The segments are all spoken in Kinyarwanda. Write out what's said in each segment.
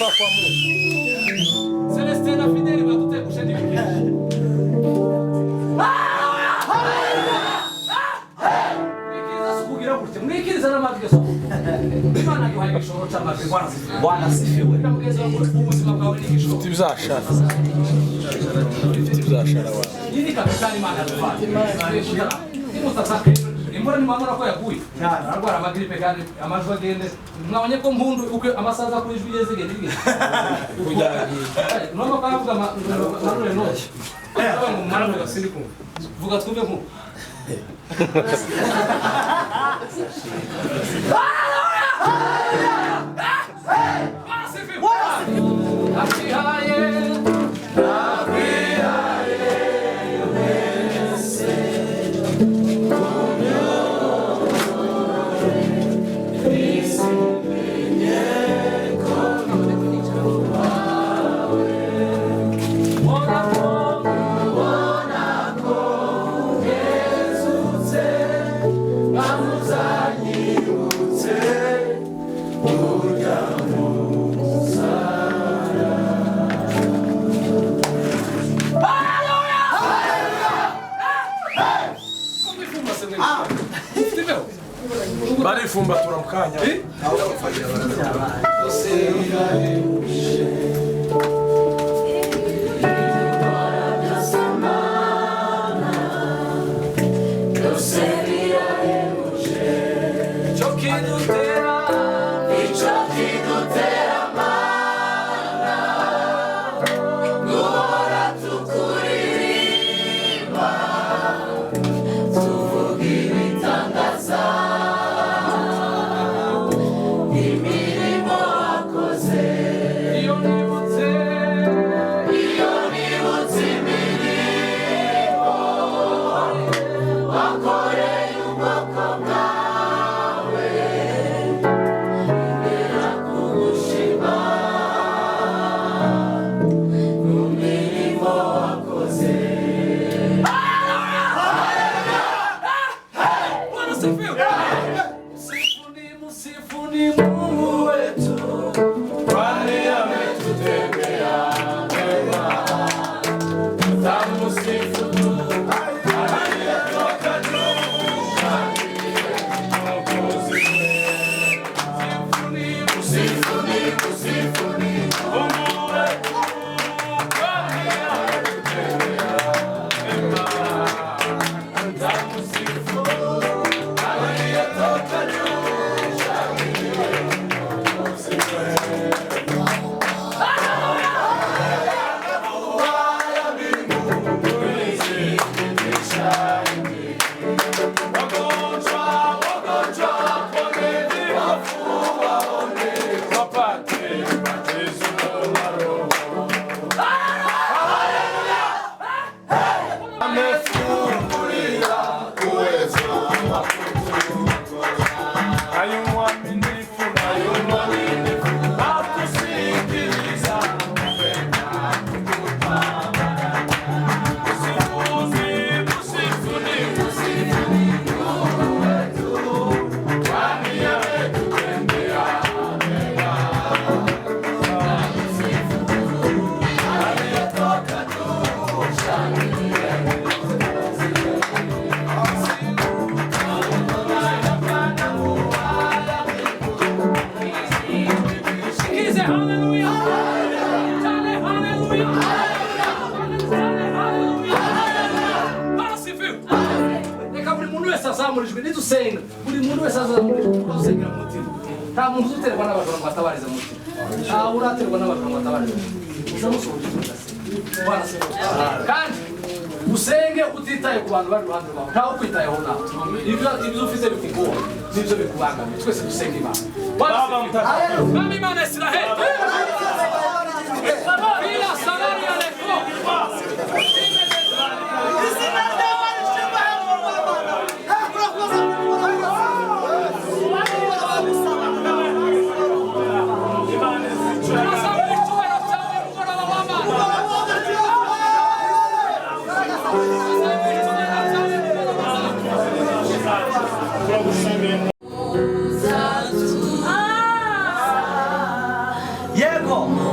kutoka kwa Mungu. Celestina Fideli batute kushindikira. Mwikiriza n'amategeko. Imana yuhaye igishoro cy'amategeko. Bwana asifiwe. Ubuzima bwawe ni igishoro. Tibzashara. Tibzashara wa. Yini kabisa Imana yatufata. Imusasaka imbora ni mamura ko yakuye. Arwara amagripe kandi amajwi agende. Mwabonye ko mpundu uko amasaza kuri ijwi yezege nibige. Noma kavuga marure no. Mu marure gasiriku. Vuga twumve ko. Barifumba turamkanya. Kandi usenge utitaye ku bantu bari ruhande rwawe ntawe ukwitayeho nawe ibyo ufite bikugora n'ibyo bikubangamiye twese dusenge Imana Baba Imana Israheli bila salari ya leko Yego.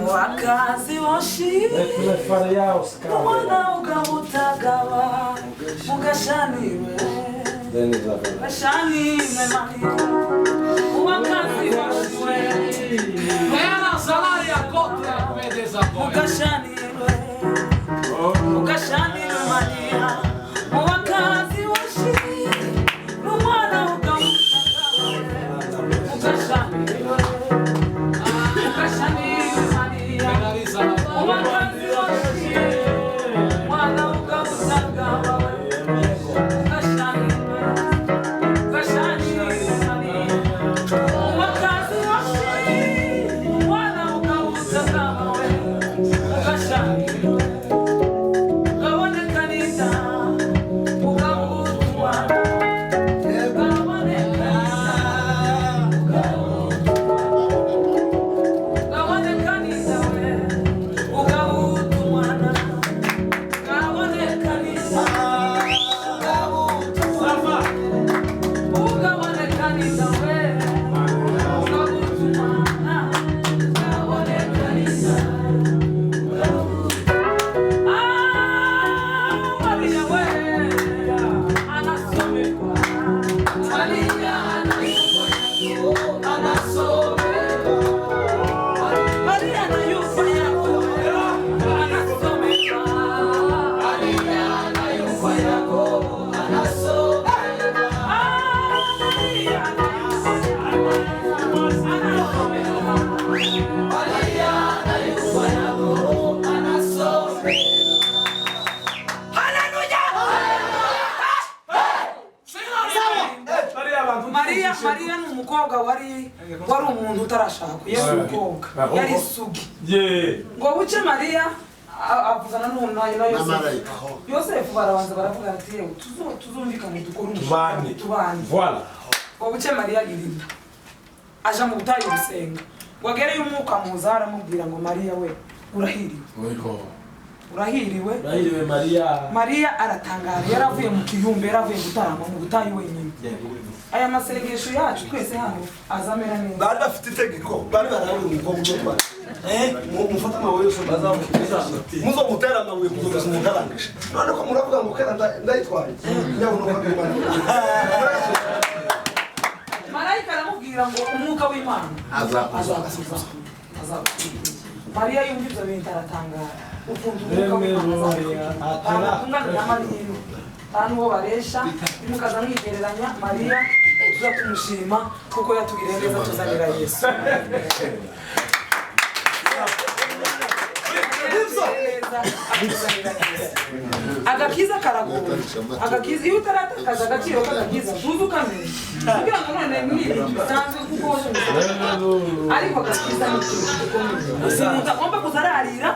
Wakazi woshi Mwana ukamutagawa Mugashaniwe Gashaniwe mani Wakazi woshi Era salaria contra Medeza Mugashaniwe Mugashaniwe mani Wakazi woshi Mwana ukamutagawa Mugashaniwe Maria ni umukobwa wari umuntu utarashaka yari umukobwa yari isugi ngo buce Maria avugana n'umuntu na Yosefu barabanza baravuga ati tuzumvikane dukora tubane Voilà. ngo buce Maria agirinda aja mu butayu gusenga wagereye umwuka muza aramubwira ngo Maria we urahiriwe Maria aratangara yaravuye mu kiyumbe yaravuye gutarama mu butayu wenyine aya masengesho yacu twese hano azamera neza bari bafite itegeko bari barawe umukobwa utwa mufata amabuye yose bazamukiza muzo mutera amabuye kugeza umugarangije none ko muravuga ngo kera ndayitwaye nyabona ko Imana Marayika aramubwira ngo umwuka w'Imana azakuza Maria yumva ibyo bintu aratangara ukuntu umwuka w'Imana aratungana na Maria hano uwo baresha mukaza mwigereranya Maria tuza tumushima kuko yatugiriye neza tuzanira Yesu agakiza karagora agakiza iyo utaratakaza agaciro k'agakiza tuzi ukamenya kugira ngo none mwiri bisanzwe kuko ariko agakiza ni ikintu gikomeye utagomba kuzararira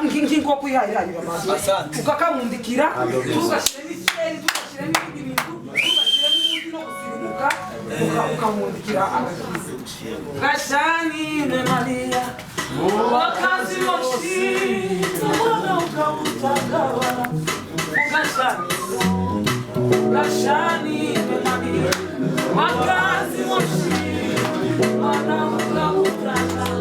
nk'inkoko kwihahirahira amazi ukakamundikira tugashyiremo ikirere tugashyiremo ibindi bintu tugashyiremo ubundi no gusirimuka ukamundikira agakiza gashani ne Maria wakazi woshi mwana ukamutagawa gashani ne Maria wakazi woshi mwana ukamutagawa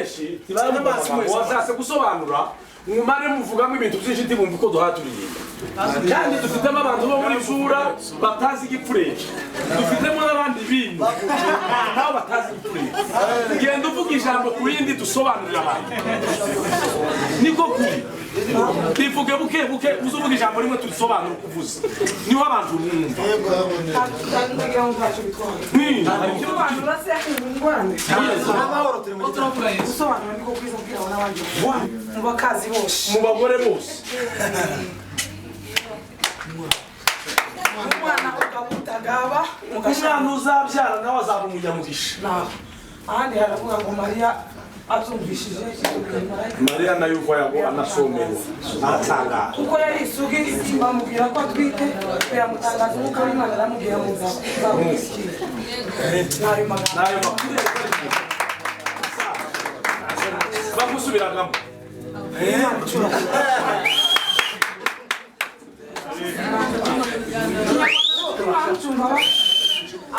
benshi washatse gusobanura mumare muvugamo ibintu byinshi ntibumve uko duhaturirimba kandi dufitemo abantu bo muri Zura batazi igipfureje dufitemo n'abandi bintu nabo batazi igipfureje genda uvuga ijambo ku yindi dusobanurira abantu niko kuri bivuge buke buke uzuvuga ijambo rimwe tulisobanura kuvuza niho abantu bumva mu bagore bose umwana ukabutagaba umwana uzabyara nawe azaba umunyamugisha ahandi haravuga ngo Mariya abyumvishije Mariya nayo uva yago anasomerwa aratangara kuko yari isugi bamubwira ko atwite biramutangaza umwuka w'Imana aramubwira mu nzabumwishyira nayo magambo bagusubiragamo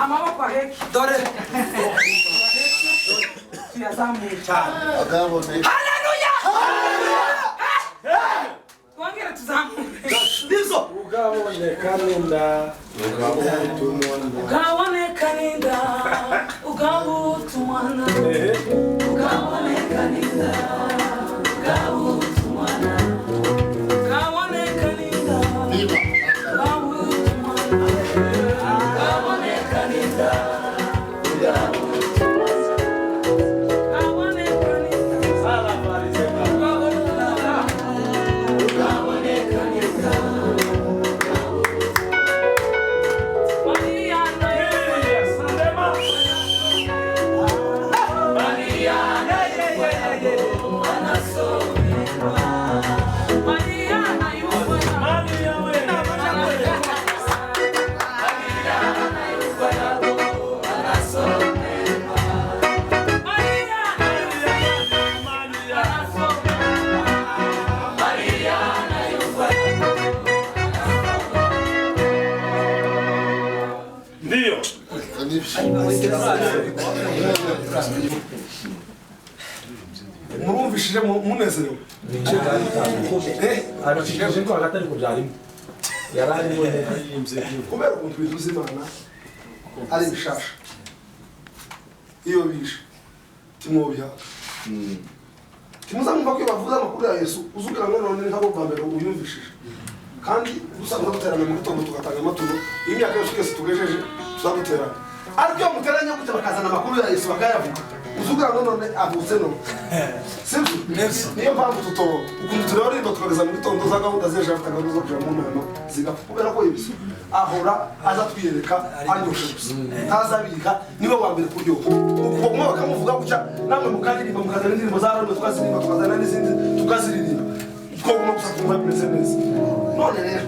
amaboko aheke dore tuyazamuye cyane haleluya twongere tuzamuye nizo ugaboneka ninda ugaboneka ninda ugabutumwana ugaboneka ninda ugabutumwana ugaboneka ninda ugabutumwana ugaboneka ninda murumvishije munezerewe arashikije ko hagati ari kubyarimo yararimo kubera ukuntu biduza Imana ari bishasha iyo bishe timwobiha timuzamumva ko bavuza amakuru ya Yesu uzugira ngo none nk'abo bambere uyumvishije kandi dusanga guterana mu gitondo tugatanga amaturo imyaka yose twese tugejeje tuzaguterana ariko iyo muteranye gute bakazana amakuru ya Yesu bakayavuga uzugira ngo none avutse no sibyo niyo mpamvu tutoba ukuntu turaririmba tukageza mu gitondo za gahunda z'ejo afite zo kuja mu nama zigapfa kubera ko Yesu ahora aza twiyereka anyoshe gusa ntazabika niwe wa mbere kuryoha ukuko kumwe bakamuvuga gutya namwe mukaririmba mukazana indirimbo za Aroni tukaziririmba tukazana n'izindi tukaziririmba twoguma gusa twumva bimeze neza none rero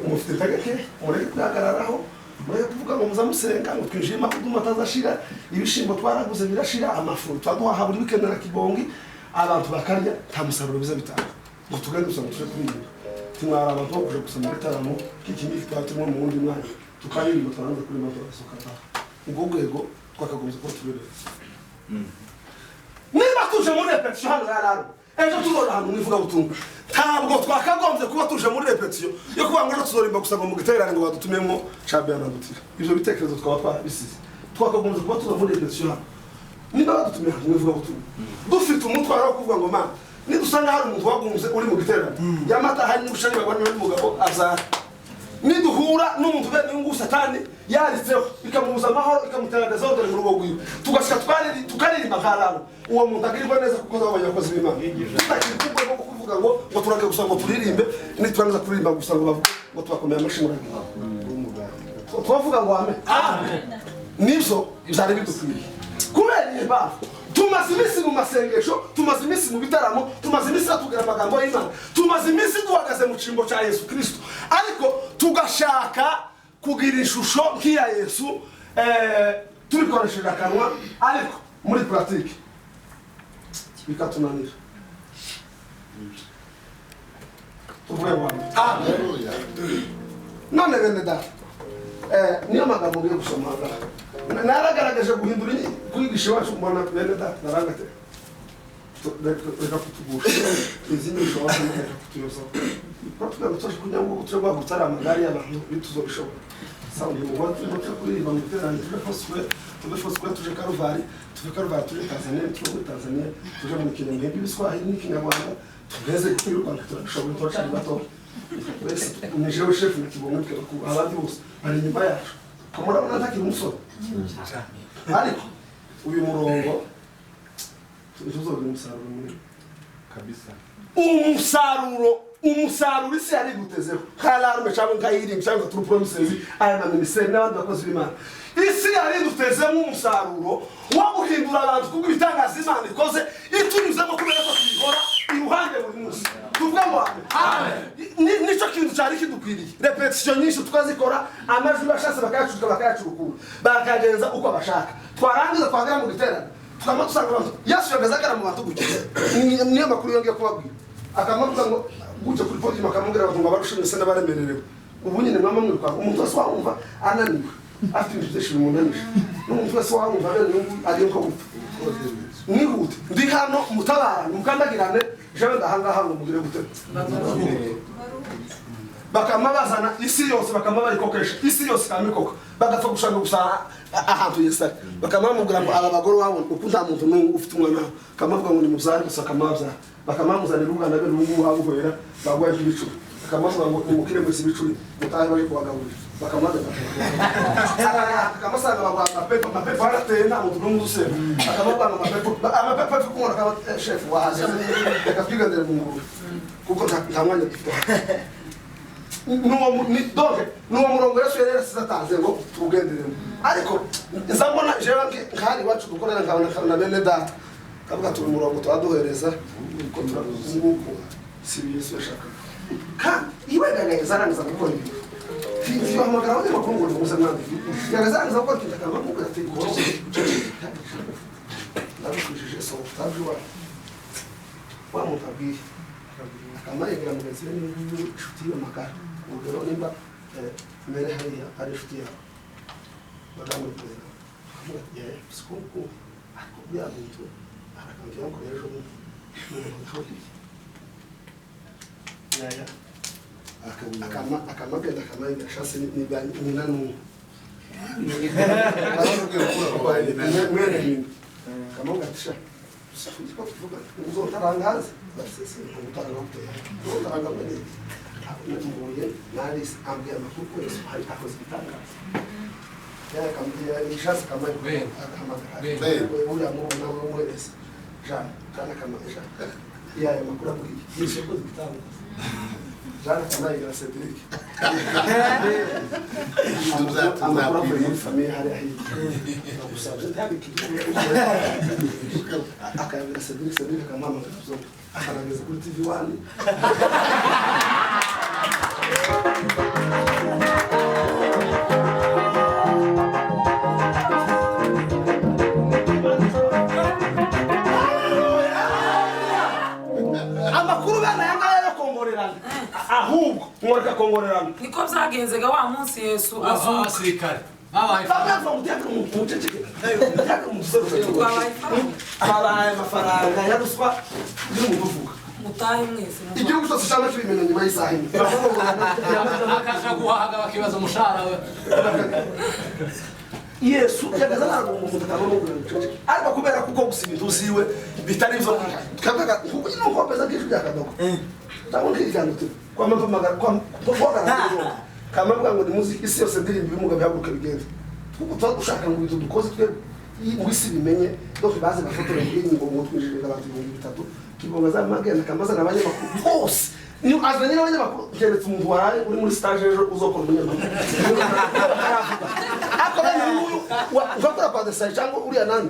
mufite tagake mureke kuhagararaho mureke kuvuga ngo muzamusenga ngo twinjiyemo kuduma atazashira ibishimbo twaraguze birashira amafuru twaduhaha buri weekend na kibongi abantu bakarya nta musaruro biza bitanga ngo tugende gusa ngo tuje kuririmba timwara abantu bo kuja gusa mu gitaramo k'ikindi twatumwe mu wundi mwanya tukaririmba twaranze kuririmba turasoka ubwo rwego twakagombye ko tubereza niba tuje muri repetition hano yararo ejo tuzora hano nivuga butumwa ntabwo twakagombye kuba tuje muri repetition yo kuba ngo tuzorimba gusa ngo mu giterane ngo badutumemo champion nagutira ivyo bitekerezo twaba twabisize twakagombye kuba tuza muri repetition hano niba badutumye hano nivuga butumwa dufite umutwaro wo kuvuga ngo mana nidusanga hari umuntu wagunze uri mu giterane yamata hari n'ubushani bagwana n'umugabo azara niduhura n'umuntu bene ngo satani yaritseho bikamubuza amahoro ikamuteraza odere mu rugo rwiwe tugashika tukaririmba nkarano uwo muntu agirirwa neza kuko zabanye abakozi b'Imana tutakirikubwe no kuvuga ngo turage gusa ngo turirimbe nitwanza kuririmba gusa ngo bavuga ngo tubakomeye amashimwe twavuga ngo amen nibyo byari bidukwiye kubera impamvu tumaze iminsi mu masengesho tumaze iminsi mu bitaramo tumaze iminsi tugira amagambo y'Imana tumaze iminsi duhagaze mu cyimbo cya Yesu Kristo ariko tugashaka kugira ishusho nk'iya Yesu tubikoresheje akanwa ariko muri pratique bikatunanira tuvuye wa none bene da niyo magambo ngiye gusoma naragaragaje guhindura kwigisha iwacu mbona bene da narangate reka kutugusha izi ni ishobora kumutera kutuyoza Portugal tuje kugira ngo turwa gutara amagari y'abantu bituzobishobora sawa ni ngo tuje kuririmba mu terane tuje tuje Karuvari tuje Tanzania tuje mu Kenya n'ibiswahili n'ikinyarwanda tugeze kuri Rwanda turashobora turacari bato wese nijewe chef n'ikibongo ku abandi bose ari nyuma yacu kamurabona ntakiri umusoro ariko uyu murongo tuzogira umusaruro muri kabisa umusaruro isi yari gutezeho kararume cyangwa nkayiri cyangwa turu promises aya na ministeri n'abandi bakozi b'Imana isi yari dutezemo umusaruro wo guhindura abantu kuko ibitangaza Imana ikoze itunyuzemo kubera ko tuyikora iruhande buri munsi tuvuga ngo amen nico kintu cyari kidukwiriye repetition nyinshi tukazikora amajwi bashatse bakayacurukura bakagenza uko bashaka twarangiza twagera mu giterane tukama dusanga abantu Yesu yagazagara mu bantu gutya niyo makuru yongeye kubabwira akamuvuga ngo gutya kuri podium akamubwira abantu ngo barushimwe se n'abaremererewe ubu nyine mama mwiruka umuntu wese wumva ananiwe afite invitation mu ndanishi n'umuntu wese wumva bene n'ubu ari nko gupfa mwihute ndi hano mutabara mukandagirane jewe ndahangaha ngo mugire gute bakama bazana isi yose bakama bari kokesha isi yose kamikoka bagapfa gushaka gusara ahantu yesari bakama mubwira ngo aba bagore wabo uko nta muntu n'umwe ufite umwana kamavuga ngo ni mubyare gusa kamavya bakama muzanira umwana be n'ubu habuhera bagwaye ibicuri kamavuga ngo nimukire mwese ibicuri mutahe bari kubagaburira bakamaze kamasanga bagwa mapepo harateye nta muntu n'umwe usema akavuga ngo amapepo kumora kaba chef wahaze akapigandira mu nguru kuko nta mwanya dufite nuwo murongo Yesu yari yaratanze ngo tugenderemo ariko nzambona jewe nkari wacu dukorera nkabona bene data kavuga turi murongo twaduhereza uko turazunguko si Yesu yashaka kandi iwe zarangiza gukora ibintu iyo amagara wajya bakungura mu zamandi yagazarangiza gukora ikintu akaba mubwira ati kose nabikujije so tabwa wa mutabwiye akamayegera mu gazi n'inshuti y'amakara urugero nimba mbere hariya ari inshuti yawe bagamubwira akamubwira ati yewe sikuku ariko byabuntu arakambwira ngo ejo yaya akamagenda akamayegera shase nyina n'umwe mwene nyina akamubwira ati sha sikuko tuvuga uzotarangaza basese uzotaranga mwene mbuye naris ambia makuko Yesu hari akoze bitangaza yaya kambia ishasa kama akamagara uriya mubona we mwese jana kama yaya makura muri Yesu akoze bitangaza jana kama ira Cedric amakura muri famille hari ahi usabye tabiki akabira Cedric kama makazo akarageza kuri TV1 amakuru bana yanga yo kongorerana ahubwo mworeka kongorerana niko byagenzega wa munsi Yesu abasirikare abaye amafaranga yaruswa y'umuvuga mutahe mwese igihugu cyose cyane kibimenya nyuma y'isaha imwe akaja guhaga bakibaza umushahara we Yesu yagaza ntabwo umuntu atabona ubucece ariko kubera kuko gusiba intuziwe bitari byo tukavuga kuko nyine uko pesa bw'ijwi byakadogo ndabona kijyana tu kwa mpamvu magara kwa mbogana kama mvuga ngo ni muziki isi yose ndirimba ibimuga bihaguruka bigenda kuko twagushaka ngo bitu dukoze twe mwisi bimenye donc baze bafotora ngo ngo twinjirira abantu 3,000 kibonga za magana kamaza n'abanyamakuru bose ni azanye n'abanyamakuru keretse umuntu waraye uri muri stage ejo uzokora umunyamakuru ako bene wakora kwa desa cyangwa uri anani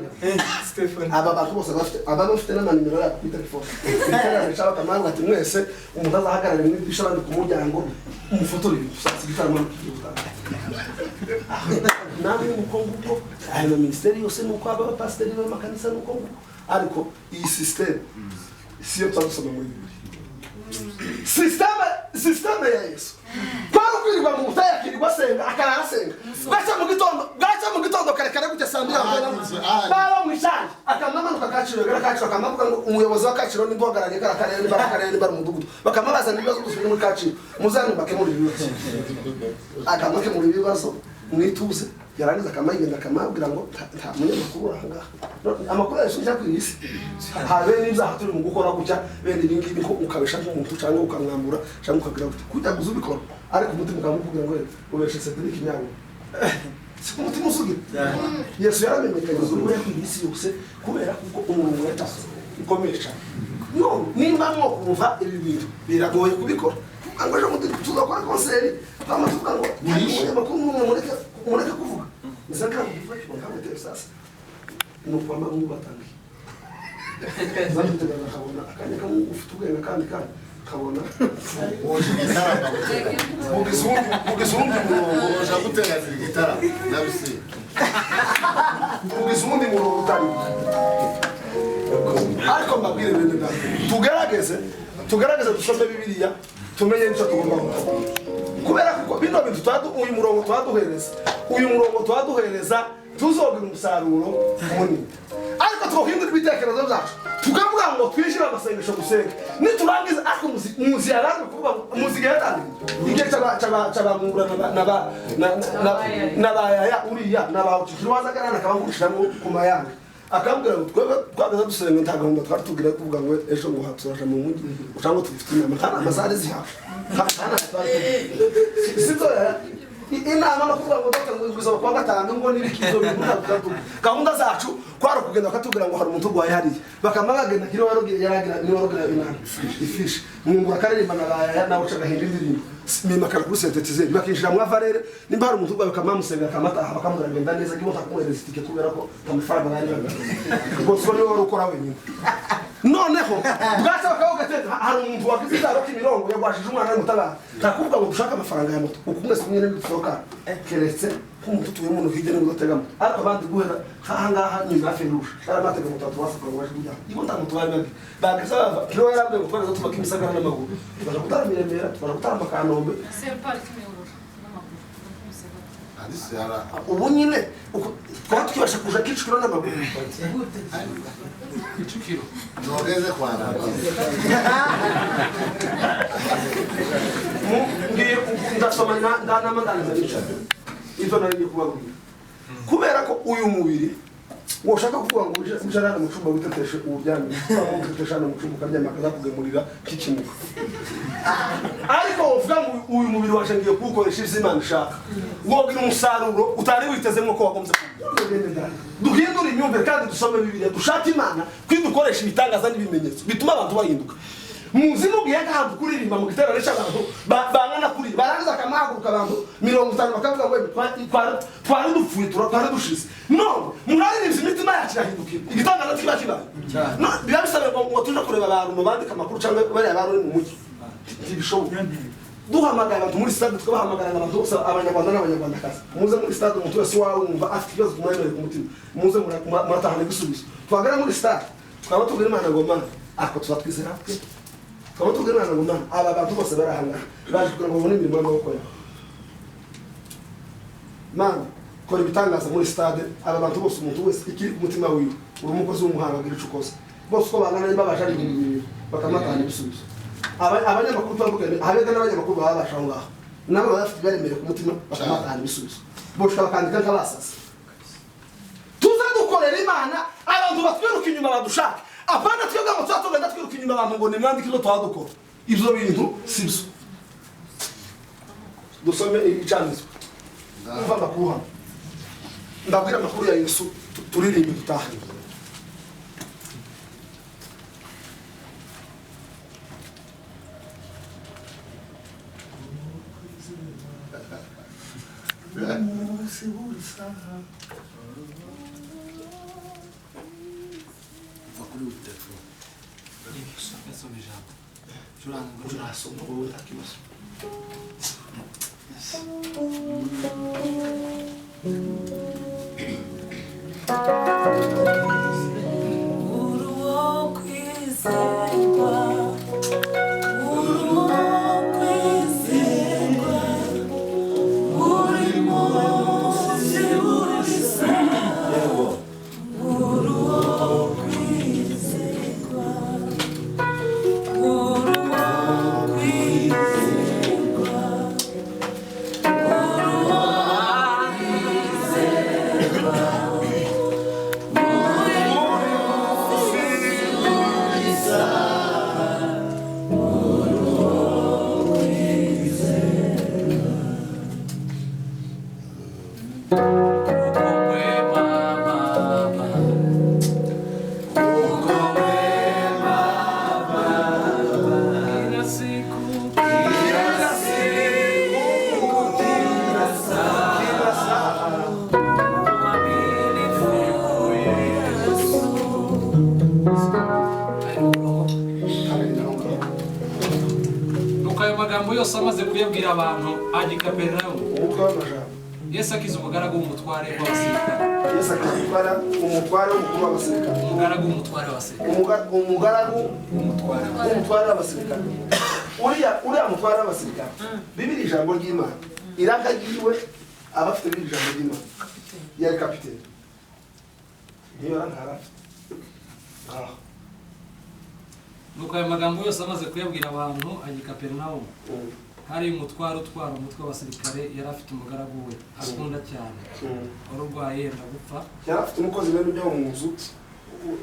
Stephen aba bantu bose bafite n'amanimero yabo kuri telefone cyangwa cyangwa kamanga ati mwese umuntu azahagarara mu idisha bandi ku muryango umufotorere usatse gitaramo namwe nuko nguko ayo ministeri yose nuko aba pasiteri b'amakanisa nuko nguko ariko iyi system siyo twasoma muri Bibiliya system ya Yesu kwari kwirirwa mu butayu akirirwa asenga akarara asenga bwaca mu gitondo karekare gutya saa mbiri baba mu ishanje akamamanuka Kaciro akamuvuga ngo umuyobozi wa Kaciro ni duhagarariye karakarere bari mu mudugudu bakamubaza n'ibibazo dufite muri Kaciro muzanubake muri ibibazo akamake muri ibibazo mwituze yarangiza akamagenda akamabwira ngo nta munyamakuru ahangaha amakuru yashinja ku isi habe n'ibyaha turi mu gukora gutya bene ibi ngibi ko ukabesha nk'umuntu cyangwa ukamwambura cyangwa ukagira gutya kujya kuzubikora ariko umutima ukamubwira ngo ubeshe Cedric Nyawo si ku mutima usugira Yesu yaramenyekanye z'urubuye ku isi yose kubera kuko umuntu yatase ikomeye cyane no nimba mwo kumva ibi bintu biragoye kubikora ngo ejo tuzakora konseri bamatuka ngo umunyamakuru mureke kuvuga nisaka nkamwe Texas nuko amangu batangiye zamutegana kabona akanya kamwe ufite ubwenge kandi kabona mugisundi murongo uja gutera gitara nabisi mugisundi murongo utari ariko mbabwire bene da tugerageze dusome Bibiliya tumenye nicyo tugomba gukora kubera ko bino bintu uyu murongo twaduhereza tuzogira umusaruro munini ariko twohindura ibitekerezo byacu tukavuga ngo twishire amasengesho gusenga niturangiza ariko muzi yaranze kuvuga muzi yaranze igihe cyabamura n'abayaya uriya n'abawucishije wazagarana akabangushiramo ku mayanga akambwira ngo twagaza dusenga nta gahunda twari tugira kuvuga ngo ejo ngo haturaje mu mujyi cyangwa tufite inama kandi amasare zihawe inama no kuvuga ngo dr ngwizo kwa gatanu ngo nirikizo bintu ntabwo gahunda zacu kwaro kugenda bakatubwira ngo hari umuntu urwaye hariya bakamagagenda kiro yaragira inama ifishi mwungura karirimba nawe ucagahinda indirimbo mimakara kuri sentetize bakinjira mu avarere nimba hari umuntu urwaye bakamamusenga akamataha bakamubwira ngenda neza gibo takumwereza itike kubera ko amafaranga bari ubwo so niwe wari ukora wenyine noneho bwaca bakavuga ati hari umuntu wagize izaro k'imirongo yagwashije umwana w'umutabara takuvuga ngo dushaka amafaranga ya moto ukumwe simwe n'ibitoka keretse nk'umuntu tuye umuntu hirya no gutegamo ariko abandi guhera ahangaha nyuma ya ferusha aramatega mutatu wasaka ngo baje kujya ibo nta muntu wari babi bagasaba kiro yarabwe gutwara tubaka imisagara n'amaguru baje kutaramiremera baje kutarama Kanombe ubu nyine kwa tukibasha kuja Kicukiro n'amaguru Kicukiro nogeze kwana ngiye ndasoma ndanamandaniza n'icyo ivyo nari kubabwira kubera ko uyu mubiri woshaka kuvuga ngo ujarana mu cyumba witeteshe uburyamye uteteshana mu cyumba ukaryama akazakugemurira kikimuka ariko uvuga ngo uyu mubiri washangiye kuwukoresha ivy'Imana ishaka wogira umusaruro utari witezemo ko wakomeza duhindura imyumvire kandi dusome Bibiliya dushaka Imana kwidukoresha ibitangaza n'ibimenyetso bituma abantu bahinduka muzimu gihe kandi kuririmba mu giterane cy'abantu bangana kuri barangiza akamahaguruka abantu 50 bakavuga ngo twari dupfuye twari dushize no muraririmbye imitima yacu irahindukira igitangaza kiba kibaye no biba bisaba ngo tuje kureba abantu bandika amakuru cyangwa bari abantu mu mujyi ntibishoboka duhamagara abantu muri stade tukabahamagara abantu bose abanyarwanda n'abanyarwandakazi muze muri stade umuntu wese wawe wumva afite ikibazo kumwemerera ku mutima muze muratahana ibisubizo twagera muri stade twaba tubwira Imana ngo Mana ako tuzatwizera twe twaba tubwira Imana ngo Mana aba bantu bose barahangana baje kugira ngo babone imirimo y'amaboko yabo Mana kora ibitangaza muri stade aba bantu bose umuntu wese ikiri ku mutima wiwe uri umukozi w'umuhanga agira icyo ukoze bose uko bangana nimba baje ari ibintu bakamatana ibisubizo abanyamakuru twabugane habega n'abanyamakuru babasha ngaho nabo bafite baremere ku mutima bakamatana ibisubizo boshka bakandika nk'abasasa tuza dukorera Imana abantu batwiruka inyuma badushaka apana twebwe ngo twatugenda twiruka inyuma abantu ngo nimwandike icyo twadukora ivyo bintu sibyo dusome icanizo umva amakuru hano ndabwira amakuru ya Yesu turirimbe dutaha Yose amaze kuyabwira abantu ajya i Kaperinawumu. umutwe w'amajambo Yesu akiza umugaragu w'umutware w'abasirikare. Yesu akatwara umutware w'umukuru w'abasirikare Umugaragu w'umutware w'abasirikare. umugaragu w'umutware w'abasirikare uriya mutware w'abasirikare bibiri ijambo ry'Imana irakagiwe abafite bibiri ijambo ry'Imana yari kapiteni niyo rankarafite Nuko ayo magambo yose amaze kuyabwira abantu ajya i Kaperinawumu. Hari umutware utwara umutwe w'abasirikare yari afite umugaragu we akunda cyane. Wari urwaye yenda gupfa. yari afite umukozi w'ibintu byo mu nzu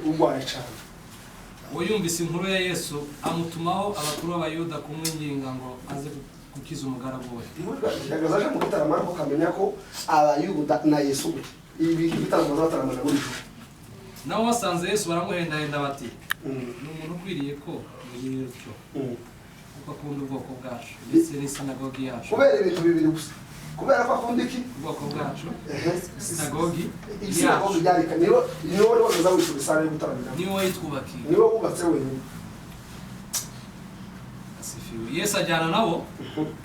urwaye cyane. Uwo yumvise inkuru ya Yesu amutumaho abakuru b'Abayuda kumwinginga ngo aze gukiza umugaragu we. Yagaza aje mu gitaramo ariko kamenya ko Abayuda na Yesu ibi bitaramo bataramana buri joro. Nabo basanze Yesu baramuhendahenda bati ni umuntu ukwiriye ko mugirira utyo kuko akunda ubwoko bwacu ndetse n'isinagogi yacu. Kubera ibintu bibiri gusa kubera ko akunda iki Ubwoko bwacu sinagogi isinagogi yarika niwe wari wagaza wishura isare yo gutaramira niwe wayitwubakiye niwe wubatse wenyine. Yesu ajyana nabo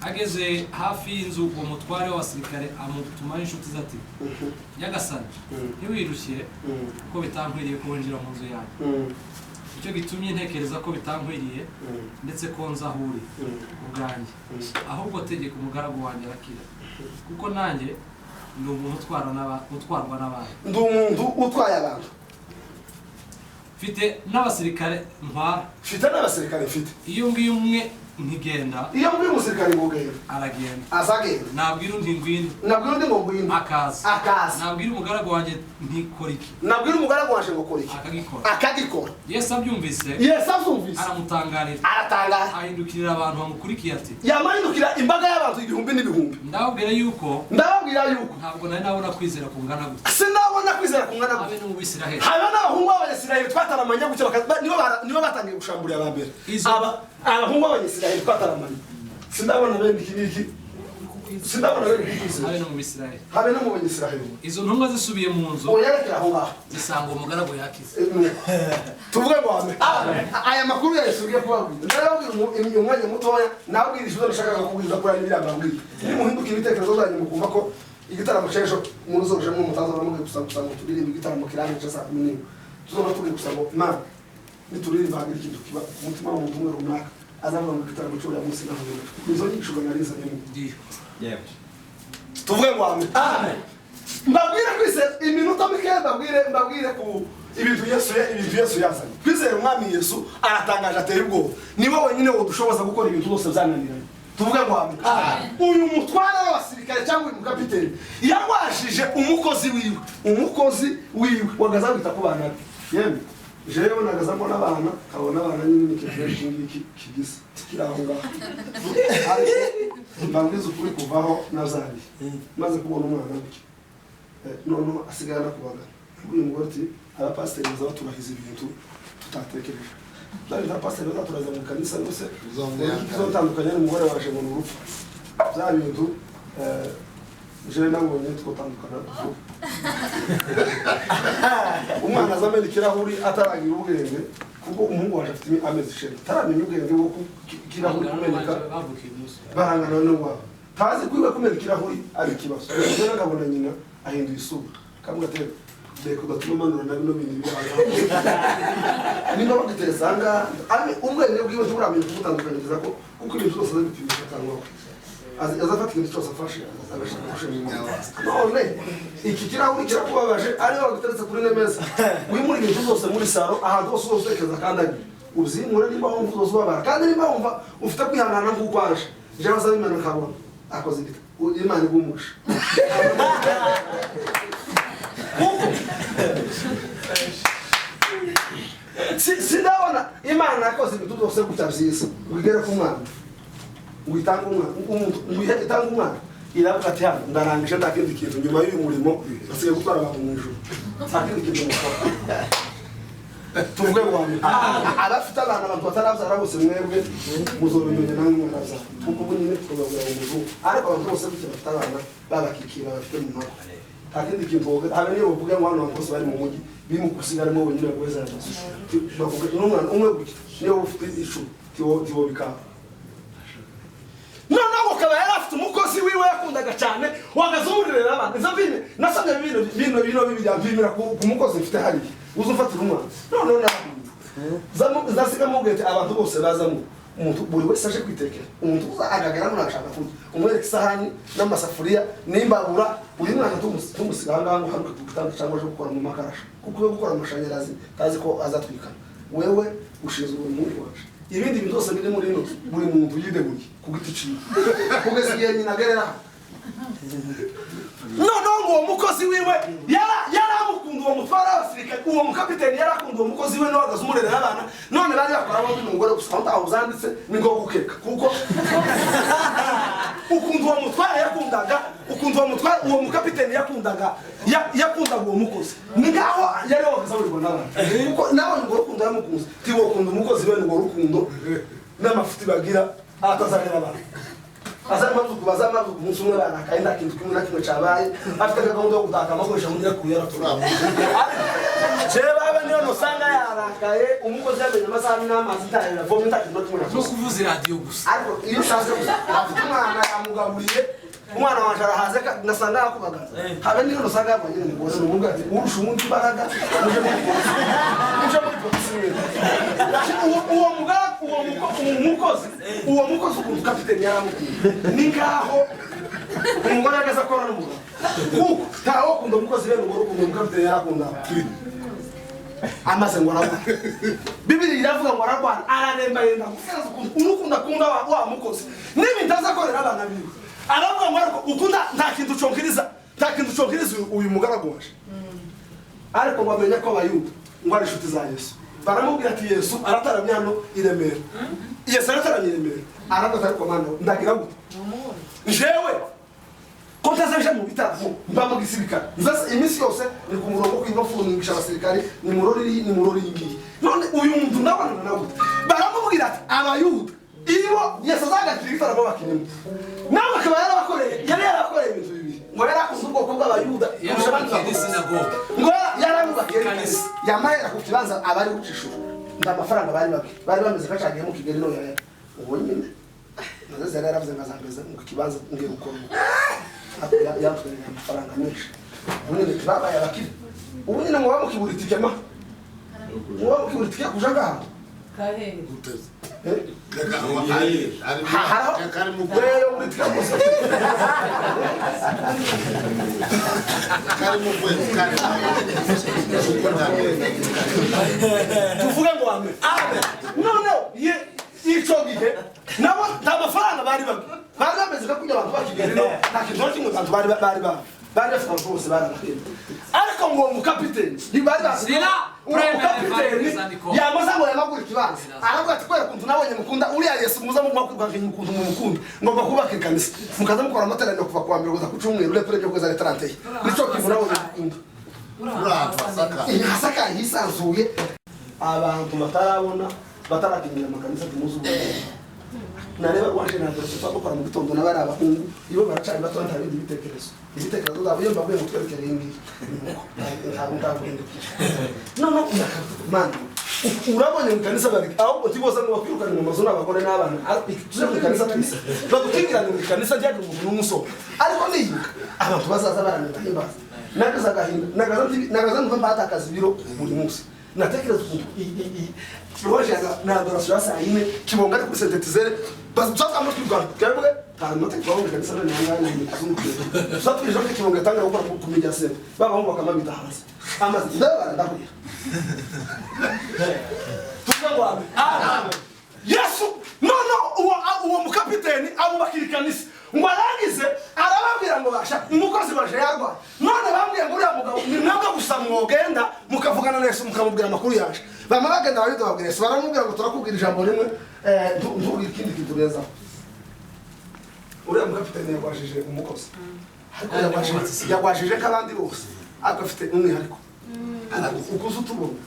ageze hafi y'inzu uwo mutware w'abasirikare amutumaho inshuti ze ati Nyagasani ntiwirushye kuko bitankwiriye ko winjira mu nzu yawe. Icyo gitumye ntekereza ko bitankwiriye ndetse ko nza aho uri ubwanjye, ahubwo tegeka umugaragu wanjye arakira kuko nanjye ndi umuntu utwarwa n'abantu. Ndi umuntu utwaye abantu. Mfite n'abasirikare ntwara. Mfite n'abasirikare mfite. Iyo ngiyo umwe ntigenda. Iyo mbwiye umusirikare ngo genda. Aragenda. Azagenda. Nabwira undi ngwino. Nabwira undi ngo ngwino. Akaza. Nabwira umugaragu wanjye ntikora iki. Nabwira umugaragu wanjye ngo kora iki. Akagikora. Yesu abyumvise. Yesu abyumvise. Aramutangarira. Aratangara. Ahindukirira abantu bamukurikiye ati. Yamahindukira imbaga y'abantu ibihumbi n'ibihumbi. Ndababwira yuko. Ntabwo nari nabona kwizera kungana gutya. Sinabona kwizera kungana gutya. Habe no mu Bisiraheli. Habe n'abahungu b'Abanyisiraheli twataramanya gutya nibo batangiye gushambura aba mbere. Abahungu b'Abanyisiraheli twataramanya. Sinabona bene iki. Sinabona bene iki. Habe no mu Bisiraheli. Habe no mu Banyisiraheli. Izo ntumwa zisubiye mu nzu. Oyarekera aho ngaho. Zisanga umugaragu yakize. Tuvuge ngo ame. Aya makuru ya Yesu ugiye kubabwira. Narabwira umwanya mutoya nabwirije ibyo nashakaga kubwiriza kuri aya miryango abwira. Nimuhinduka ibitekerezo zanyu mukumva ko igitaramo cy'ejo muzoje mu mutaza bamuge gusanga turirimba igitaramo kirangije saa 10. Tuzoba turi gusanga Imana nituririmba hagira ikintu kiba ku mutima w'umuntu umwe runaka azava mu gitaramo cyo ya munsi naho. Nizo nyishuga nariza nyine. Ndiyo. Tuvuge ngo ame. Amen. Mbabwire kwise iminota mike mbabwire ku ibintu Yesu yazanye. Kwizera umwami Yesu aratangaje ateye ubwoba. Niwe wenyine udushoboza gukora ibintu byose byananiranye. Tuvuge ngo ame. Uyu mutware w'abasirikare cyangwa uyu mukapiteni yawashije umukozi wiwe wagaza wita ku bana. Yemwe jewe nagazamo n'abana kabona abana nyine n'ikifresh ngiki kigisa kiraho ngaho. Mbabwiza ukuri kuvaho nazari maze kubona umwana w'iki none asigara kubaga uyu mugore ati abapasiteri bazaba turahiza ibintu tutatekereje. Byari abapasiteri bazaturaza mu kanisa yose zotandukanye n'umugore waje mu rupfu bya bintu je nabonye twotandukana umwana azamena ikirahuri ataragira ubwenge kuko umuhungu waje afite amezi 10 taramenya ubwenge bwo kirahuri kumeneka barangana n'uwa hazi kwiwe kumena ikirahuri ari ikibazo rero ngabona nyina ahinduye isura kamwe gatera deko gatuma manura na bino bintu biraza niba bagiterezanga ari ubwenge bwiwe tuburamye kutandukanyiriza ko kuko ibintu byose bipimisha cyangwa azafata ikintu cyose afashe agashaka gushimira none iki kirahuri kirakubabaje ariyo bagiteretse kuri nemeza wimura ibintu byose muri saro ahantu hose usekeza kandi ari uzimura nimba wumva zose ubabara kandi nimba wumva ufite kwihangana nk'uko waje jewe asaba imana nkabona akoze ibita imana igumusha sindabona imana yakoze ibintu byose gutya byiza wigere ku mwana ngitanga umwana iravuga ati hano ndarangije nta kindi kintu nyuma y'uyu murimo asigaye gutwara abantu mu ijuru nta kindi kintu mukora tuvuge ngo abafite abana abantu batarabyara bose mwebwe muzobimenya namwe mwarabyara kuko ubu nyine tugabura mu muzungu ariko abantu bose gutya bafite abana babakikira bafite mu mako nta kindi kintu habe niyo bavuga ngo hano abantu bose bari mu mujyi birimo gusigaramo wenyine bagweza amazu bavuga n'umwana umwe gutya niyo ufite icumi tiwo bikaba noneho ukaba yari afite umukozi wiwe yakundaga cyane wagazumurira abantu izo vine nasabye bino bibiri yampimira ku mukozi mfite hariya uza ufatira umwana noneho zasiga mubwete abantu bose bazamo umuntu buri wese aje kwitekera umuntu uza agagaramo nashaka kurya umwereka isahani n'amasafuriya n'imbabura buri mwana tumusiga ahangaha ngo haruke ku gitanda cyangwa aje gukora mu makarasha kuko we gukora amashanyarazi tazi ko azatwikana wewe ushinzwe umuntu waje ibindi bintu byose biri muri ino buri muntu yideguye ku giti ciwe kugeza igihe nyina agerera noneho ngo uwo mukozi wiwe yaramukunda uwo mutwara w'abasirikare uwo mukapiteni yarakunda uwo mukozi we nawe agazumurerera abana none bari bakora bombi n'umugore gusa aho ntaho uzanditse ni ngo gukeka kuko ukunda uwo mutwara yakundaga ukunda uwo mutwara uwo mukapiteni yakundaga uwo mukozi ni ngaho yari wagazaburirwa n'abantu kuko nawe ngo urukundo yamukunze tiwo ukunda umukozi we ngo urukundo n'amafuti bagira atazanira abantu azamavuku bazamavuku umunsi umwe barakaye nta kintu kimwe na kimwe cabaye afite gahunda yo gutaka amakoresha mugira kuyara turamo baba niyo nosanga yarakaye umukozi yamenye amasaha n'amazi ntarira vomye nta kintu kimwe no kuvuza radio gusa ariko iyo ushaje afite umwana yamugaburiye umwana wanje arahaze ngasanga yakubagaza habe niyo nosanga yabonye umugore n'umugabo ati urusha umuntu imbaraga muje muri polisi uwo mukozi ukuntu kapiteni yaramukunda ni ngaho umugore ageza akora n'umugabo kuko ntawe ukunda umukozi bene umugore ukunda umukapiteni yarakunda amaze ngo aragwana bibiri iravuga ngo aragwana araremba yenda gusaza ukuntu akunda wa mukozi n'ibintu azakorera abana biwe aravuga ngo ariko ukunda nta kintu conkiriza uyu mugaragu waje ariko ngo amenye ko abayuda ngo ari inshuti za Yesu baramubwira ati Yesu arataramye hano i Remera Yesu arataramye i Remera aravuga ariko mana ndagira gute jewe ko ntazaje mu bitaramo mba mu gisirikare nzaza iminsi yose ni ku murongo kw'ingafuningisha abasirikare ni murori ngiyi none uyu muntu ndabona nawe baramubwira ati abayuda iyo Yesu azagatira igitaramo bakinemo nawe akaba yarabakoreye ibintu bibiri ngo yarakuze ubwoko bw'abayuda kurusha abandi bakora ngo yarabubakiye yamahera ku kibanza abari gucishura nda amafaranga bari bameze kacagiye mu Kigali no yaya ubu nyine naze yaravuze ngazambeza mu kibanza ngiye gukora yatwereye amafaranga menshi ubu nyine babaye abakire ubu nyine ngo bamukibura itike ma ngo bamukibura itike kuja ngaha kahe Guteze. kari mu gweyo muri itike gusa Kari mu kwezi kari. tuvuge ngo amen none ico gihe nabo nta mafaranga bari bameze ko kujya abantu bakigari no nta kintu kimwe abantu bari bafite bose barabakira ariko ngo umukapiteni ntibari basira umukapiteni yamaze ngo yamagura ikibanza aravuga ati kwera kuntu nabonye mukunda uriya Yesu muza mu kwakubaka ikintu mu mukunda ngomba kubaka ikanisa mukaza mukora amateraniro kuva kwa mbere kuza ku cyumweru lepre byo kweza 30 nico kintu nabonye mukunda Saka hisanzuye abantu batarabona batarakingira amakanisa tumuzu nareba waje natose twakora mu gitondo nabari abahungu ibo baracari batonda ibindi bitekerezo zabo yomba bwe mutwerekere ingi ntabwo ndagende no man urabonye mu kanisa bari aho utiboza ngo bakwirukane mu mazu n'abagore n'abana tuje mu kanisa twese bagukingirana mu kanisa ryaje umuntu n'umusoro ariko niyibuka abantu bazaza baramira himbaza nagaza numva batakaza ibiro buri munsi natekereza roje na adoration ya saa yine kibonga ari kuri synthetizer bazutsa amutwe Rwanda twebwe nta note twabonye kanisa na nyanga ni kuzungu satwe joke kibonga tanga gukora ku media center baba ngo bakamabita hanze amazi ndabara ndakuye tukangwa Yesu no uwo mukapiteni abubakira kanisa ngo arangize arababwira ngo basha umukozi baje yarwa none bambwiye ngo uriya mugabo ni nabwo gusa mwogenda mukavugana na Yesu mukamubwira amakuru yaje bama bagenda bari babwira Yesu baramubwira ngo turakubwira ijambo rimwe ntubwire ikindi kintu neza uriya mukapiteni yagwashije umukozi yagwashije kabandi bose agafite umwihariko ukuze utubona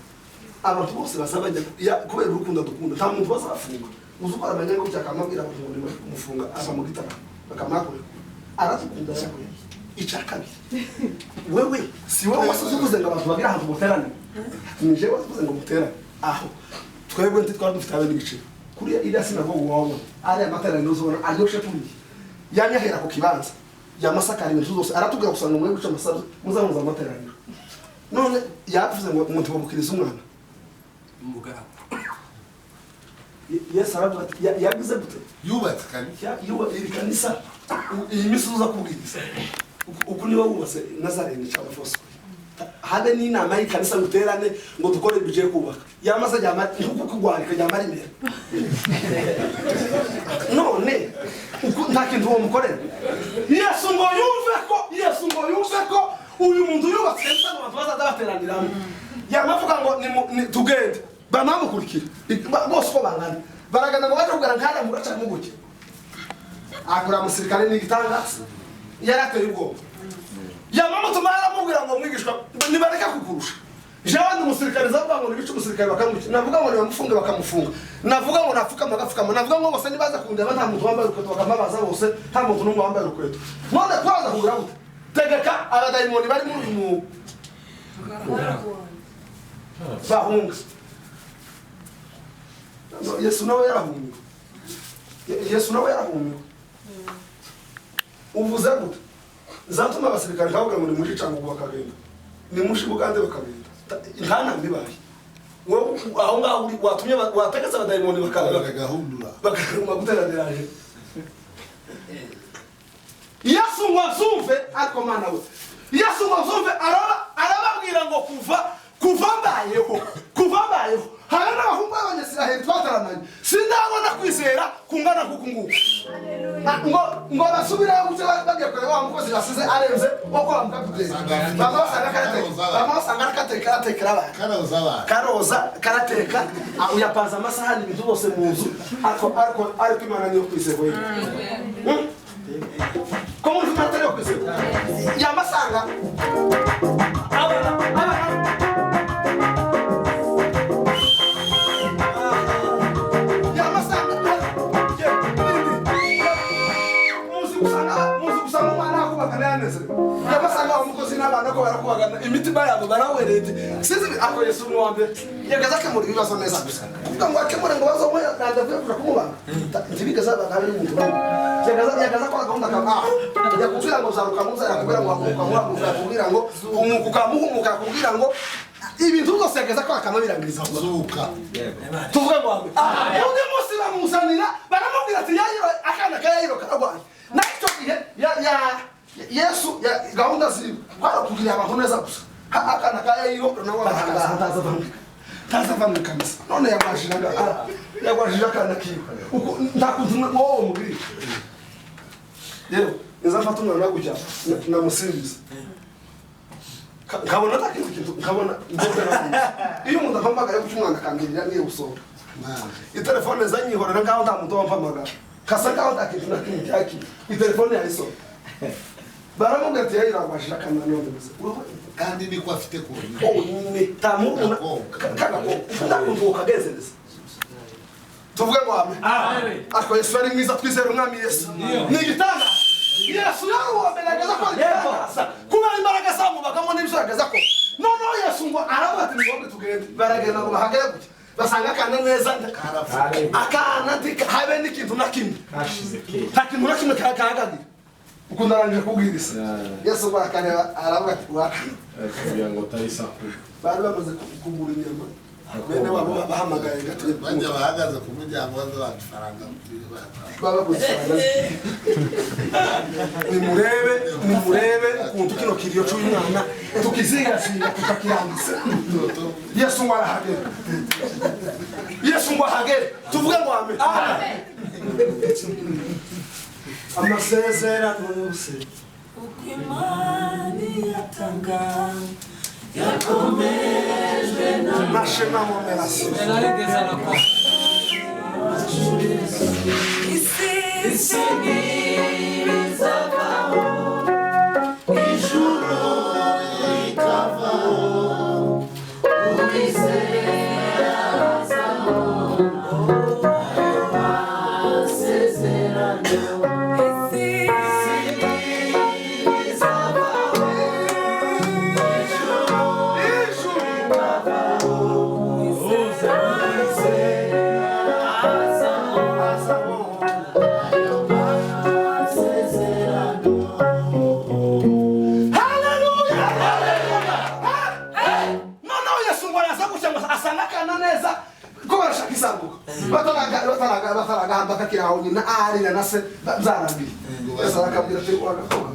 abantu bose basabanya kubera urukundo dukunda nta muntu bazafunga uzukora abanyanga cyakamabwira abantu ngo mufunga asa mu gitara bakamakure aradukunda yakoye icakabiri wewe si wowe wasuzuguze ngo abantu bagira ahantu muterane nije wasuzuguze ngo muterane aho twebwe ntitwara dufite abandi biciro kuri iriya sinagogo wawe ari amaterane uzobona aryoshe turi yanyahera ku kibanza yamasakara ibintu zose aratubwira gusanga mwe guca amasazo muzamuza amaterane none yavuze ngo umuntu babukiriza umwana umugabo Yesu aravuga ati yagize gute yubatse kanisa kanisa iyi misi uza kubwiriza uko niba wubatse Nazarene cyangwa Fosco habe n'inama y'ikanisa guterane ngo dukore budget kubaka yamaze ajyama nkuko kugwarika ajyama ari imbere none uko nta kintu wo mukorera Yesu ngo yumve ko uyu muntu yubatse kanisa abantu bazaza bateraniramo yamavuga ngo ni tugende banamukurikira bose ko bangana baragana ngo baje kugara nkara mu gaca mu guke akora musirikare n'igitangaza yarateye ubwoba yamama tumara mubwira ngo mwigishwa nibareka kukurusha jewe ndi musirikare zavuga ngo nibice umusirikare bakamuki navuga ngo nibamufunge bakamufunga navuga ngo nafuka magafukama navuga ngo bose nibaza kundeba nta muntu wambaye urukweto bakamabaza bose nta muntu n'umwe wambaye urukweto none twaza kugura gute tegeka abadayimoni bari muri mu bahunga Yesu nawe yarahumiwe uvuze gute zatuma abasirikare kavuga ngo ni mushi cyangwa bakagenda ni mushi bugande bakagenda nta nambi bayi wowe aho ngaho watumye wategetse abadayimoni bakagahundura bakaruma guteraniraje Yesu ngwazumve ariko mana we Yesu ngwazumve arababwira ngo kuva mbayeho hari n'abahungu b'abanyasiraheli twataramanye sindabona kwizera kungana kuko ngo basubirayo guce bagiye kureba wa mukozi basize arenze uko bamukapiteni bamusanga karatekera karoza karateka uyapanze amasahani ibintu bose mu nzu ariko imana niyo kwizera ko muri imana atari yo kwizera yamasanga yabasanga umukozi n'abana ko barakubagana imitima yabo barawerete sizi ako Yesu ni wambe yagaza kemura ibibazo neza gusa kuvuga ngo akemure ngo bazo moya ndavuye kuja kumubana ntibigaza bagabe umuntu yagaza ko agahunda kama yakubwira ngo zaruka muza yakubwira ngo yakubwira ngo umukukamuhumuka yakubwira ngo ibintu byose yagaza ko akamabirangiriza zuka tuvuge ngo undi munsi bamusanira baramubwira ati yayiro akana kayayiro karagwaye nakyo gihe Yesu gahunda ziri kwara kugira abantu neza gusa akana kayayiro nawe bahanga taza mu kanisa none yagwashije akana kiwe uko ndakuntu wowe mubiri rero nzafata umwana gujya namusimbiza nkabona takintu nkabona iyo umuntu ampamagaye ku umwana kangirira ngiye gusohoka itelefone zanyihorera ngaho nta muntu wampamagara kasa ngaho takintu nakimwe cyaki itelefone yayiso baramubwira ati yayirabashije akana none kandi niko afite ko ni tamuna ndakuntu ukagezereza tuvuge ngo amen ako Yesu ari mwiza twizera umwami Yesu ni igitanga Yesu yaruwoberagaza ko igitanga kuba imbaraga zamubagamo n'ibyo yagaza ko noneho Yesu ngo aravuga ati ngombe tugende baragenda ngo bahagere gute basanga akana neza akana habe n'ikintu na kimwe nta kintu na kimwe kahagagira uko narangije kubwiriza Yesu bakareba aravuga ati wakana ngo utayisaku bari bamaze kugura inyama bene wabo bahamagaye gateye bajya bahagaze ku muryango w'amafaranga nimurebe ukuntu kino kiriyo cy'umwana tukizigasiga tukakirangiza Yesu ngo arahagera Yesu ngo ahagere tuvuge ngo amen amasezerano yose uko Imana yatanga yakomejwe n'amashema mu merasi narigeze nako isi n'ibizavaho ijuru rikavaho uwizera azaho ayo masezerano isi n'ibizavaho ijuru rikavaho bataragahamba kakiraho nyina arira na se byarangiye Yesu arakabwira ati wagakoba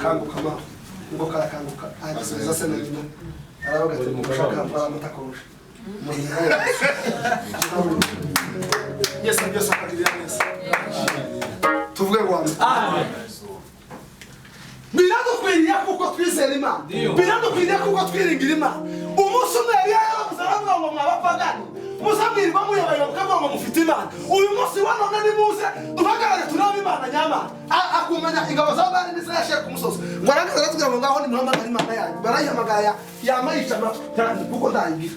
kanguka ma ngo karakanguka agisubiza se na nyina aravuga ati mushaka baramutakorusha Yesu akagirira neza tuvuge ngo amen biradukwiriye kuko twizera Imana biradukwiriye kuko twiringira Imana umunsi umwe yari yaravuze aravuga ngo mwabapagani muzabwirwa muyoboye mukavuga ngo mufite Imana uyu munsi wa none ni muze duhagarare turebe Imana nyamana akumenya ingabo za bari n'izirashiye ku musozi ngo arangiza aratubwira ngo ngaho nimuhamagara Imana yanyu barayihamagara yamayisha cyane kuko ndayigira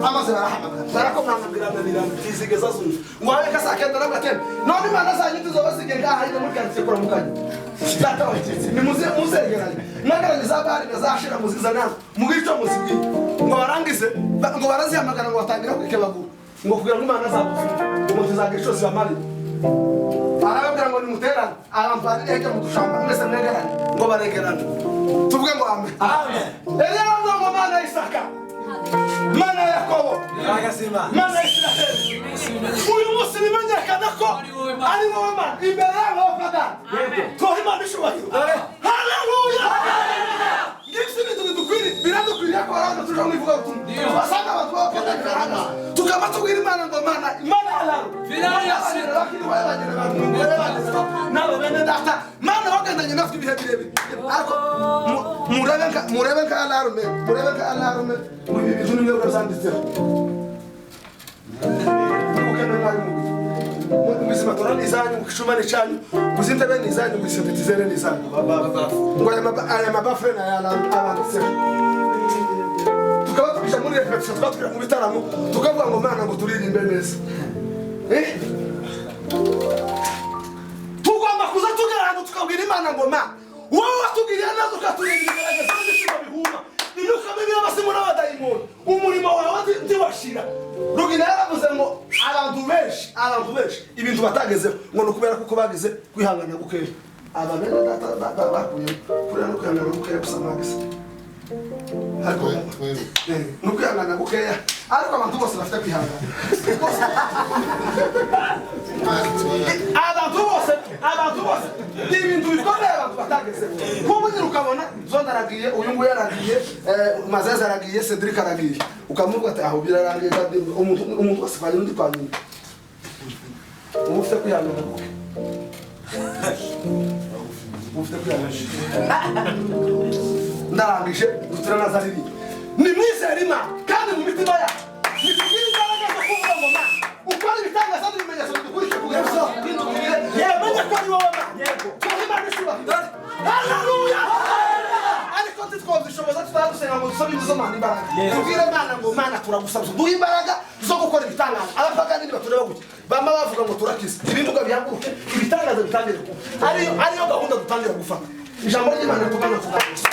amaze barahamagara barakomangabwira tizigeza zumva ngo habe kasakenda nabwo ati none Imana zanyu tuzobasige ngaha ide muri karitsiye kuramukanya data wacitse nimuzegeranye mwagaranye za bari nazashira muzizana mugico muzibwi ngo barangize ngo barazihamagara ngo batangira kwikebagura ngo kugira ngo Imana zabuze ngo tuzagira cyose bamari arababwira ngo nimuterane abantu bari heke mu dushamba mwese mwegerane ngo baregerane tuvuge ngo amen Eliya ngo Mana Isaka Mana Yakobo Mana Israeli uyu munsi bimenyekana ko ari wowe Mana imbere y'abapagani ko Imana ishubahiro haleluya biradukwiriye ko abantu tuja mu ivuga butumwa basanga abantu b'abapagani barahagaze tukaba tubwira Imana ngo Mana halalu nabo bene data Mana bagendanye natwe ibihe birebire ariko murebe nka alarme mu bintu nimwe byanditseho mubizima torani izanyu mukishumane cyanyu muzindebe nizanyu musintetizere nizanyu ngo aya mabafure na yabanditseho tukaba tukisha muri repetition tukaba mu bitaramo tukavuga ngo Mana ngo turirimbe neza tugomba kuza tugera hano tukabwira Imana ngo Mana wowe watugiriye neza ukaturirimba igerageza n'ibishyimbo bihuma imyuka mibi y'abasimu n'abadayimoni umurimo wawe ntiwashira Rugina yaravuze ngo abantu benshi ibintu batagezeho ngo nukubera kuko bagize kwihangana gukeya aba bene data bakuye kurera no kwihangana gukeya gusa mwagise ariko nukwihangana gukeya ariko abantu bose bafite kwihangana abantu bose ibintu bikomeye abantu batagezeho kuko nyine ukabona Zonda aragiye uyu nguyu yaragiye Mazeza aragiye Cedric aragiye ukamuvuga ati aho birarangiye kandi umuntu wese fanye undi kwanyuma ufite kwihangana guke ndarangije dutira nazariri ni mwizera Imana kandi mu mitima yacu nitubwire imbaraga zo kuvuga ngo Mana ukora ibitangaza n'ibimenyetso bidukurikije kugira ngo yamenye ko ari wowe Mana ko Imana ishubahiro haleluya ariko ntitwazishoboza tutadusenga ngo dusabe izo Mana imbaraga tubwire Mana ngo Mana turagusaba duhe imbaraga zo gukora ibitangaza abapagani nibatureba gutya bama bavuga ngo turakize ibivuga bihaguruke ibitangaza bitangire kuba ariyo gahunda dutangira gufata ijambo ry'Imana tugana tugaruka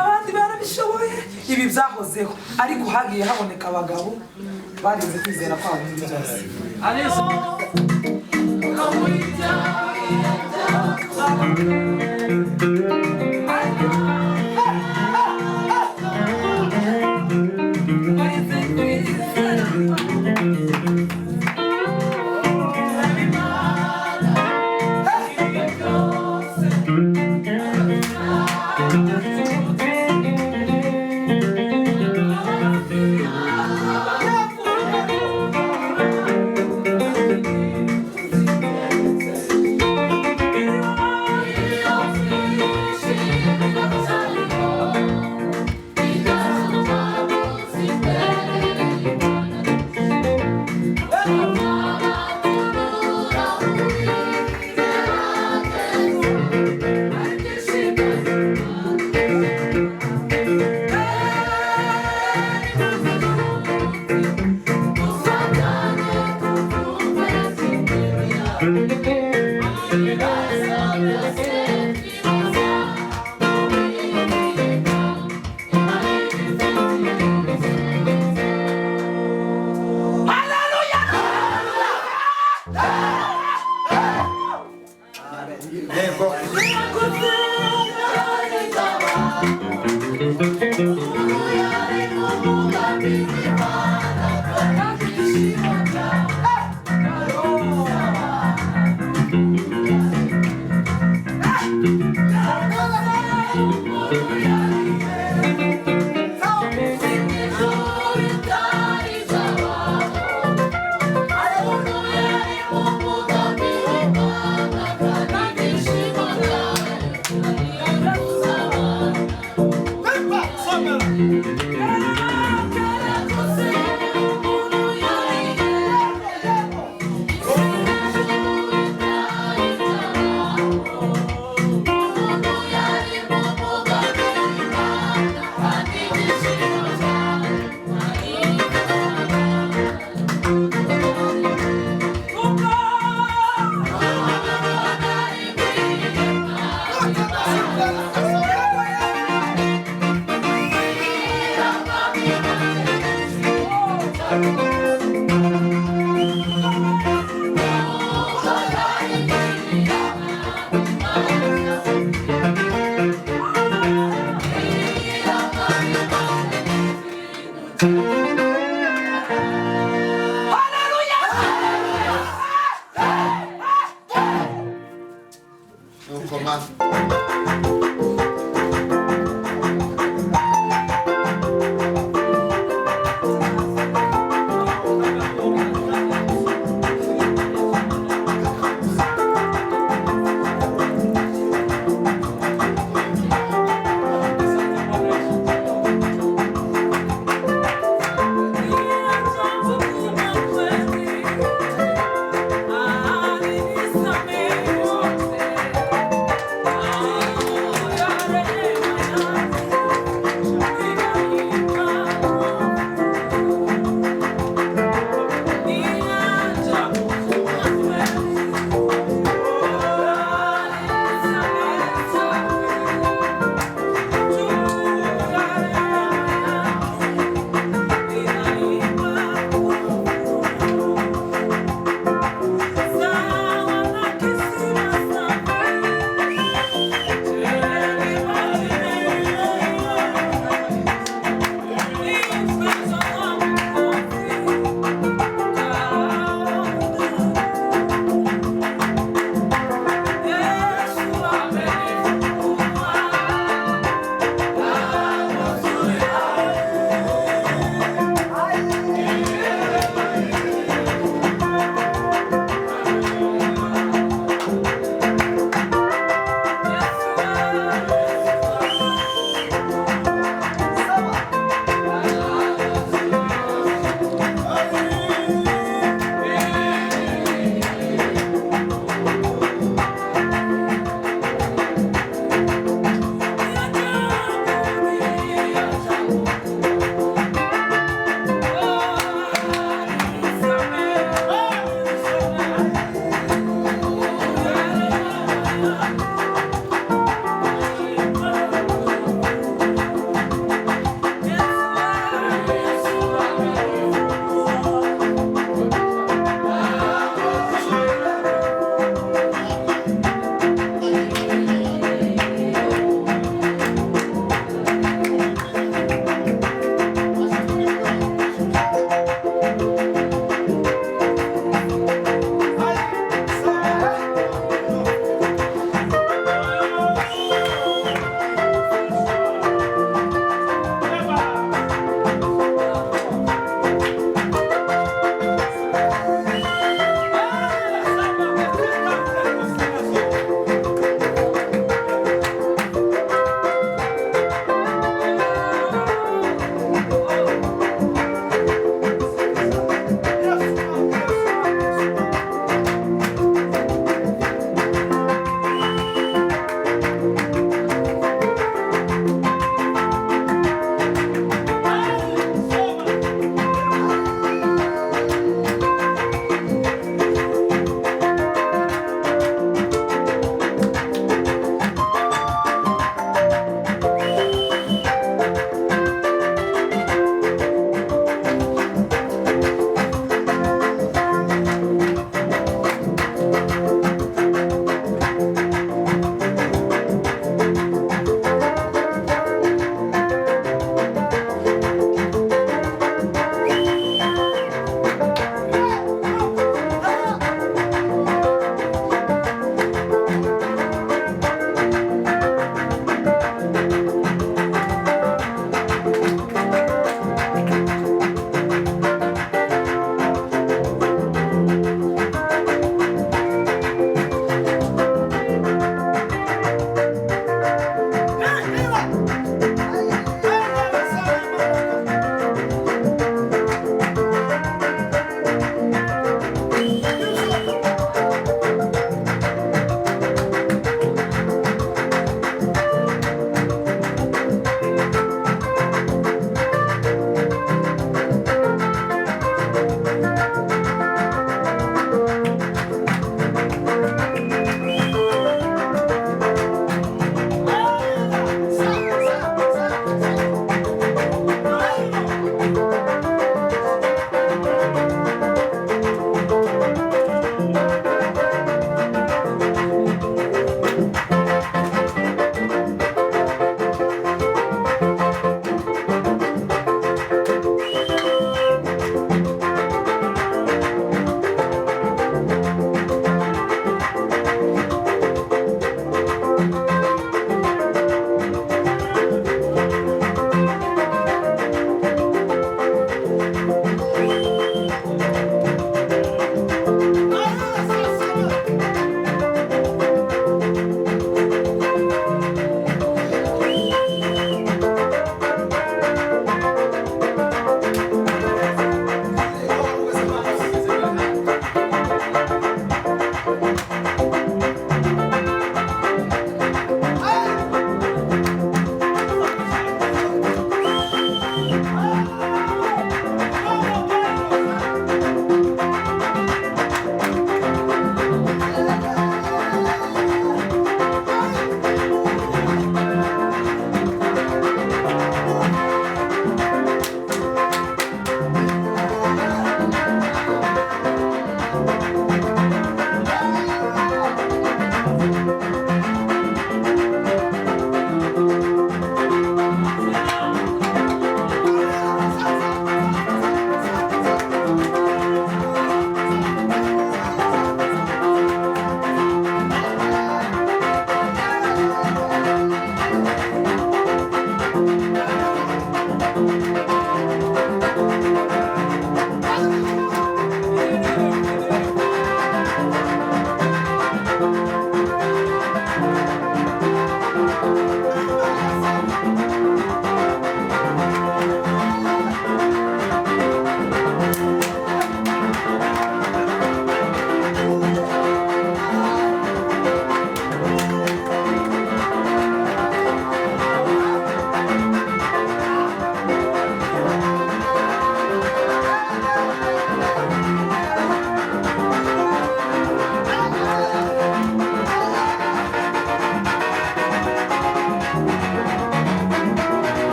abandi barabishoboye ibi byahozeho ariko hagiye haboneka abagabo barinze kwizera kwabo byose Thank you. Ah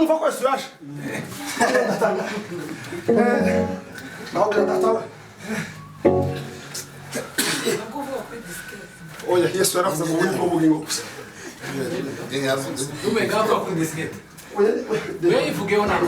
mwumva ko Yesu yaje naho ndatawe oya Yesu yaravuze mu buryo bw'ubugingo gusa umegapa kuri diskete wewe ivugeho nako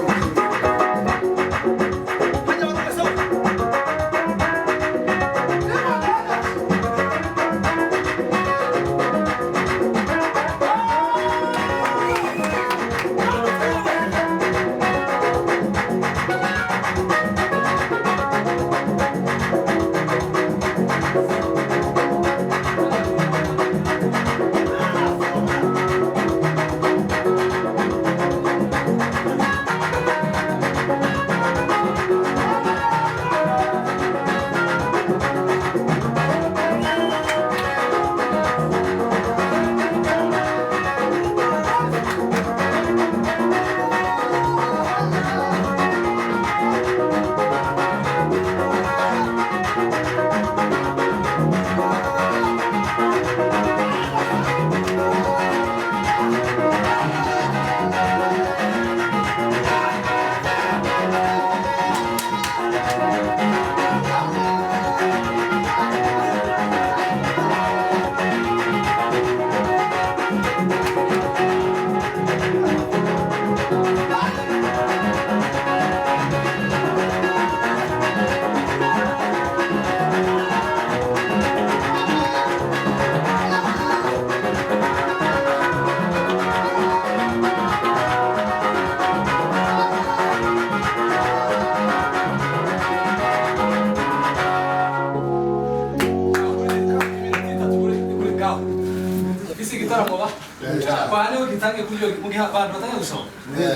Pani ukitange kujua mugiha bantu batanga gusoma.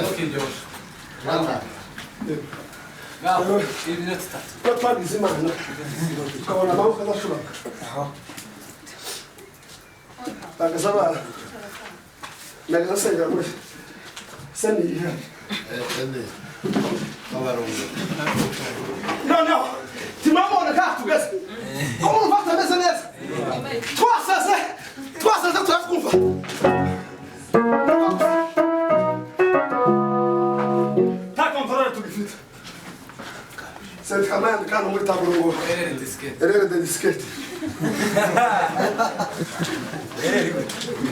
Nokiryo. Rwanda. Gaho ibintu tatu. twagize imana tukabona amaboko adashoboka bagasaba nagasengera muri seni ihe noneho timamona ka tugeze ko mumva tameze neza twasase turakumva ta kontrole tugifite senti kamande kandi muri taburongo erere de diskete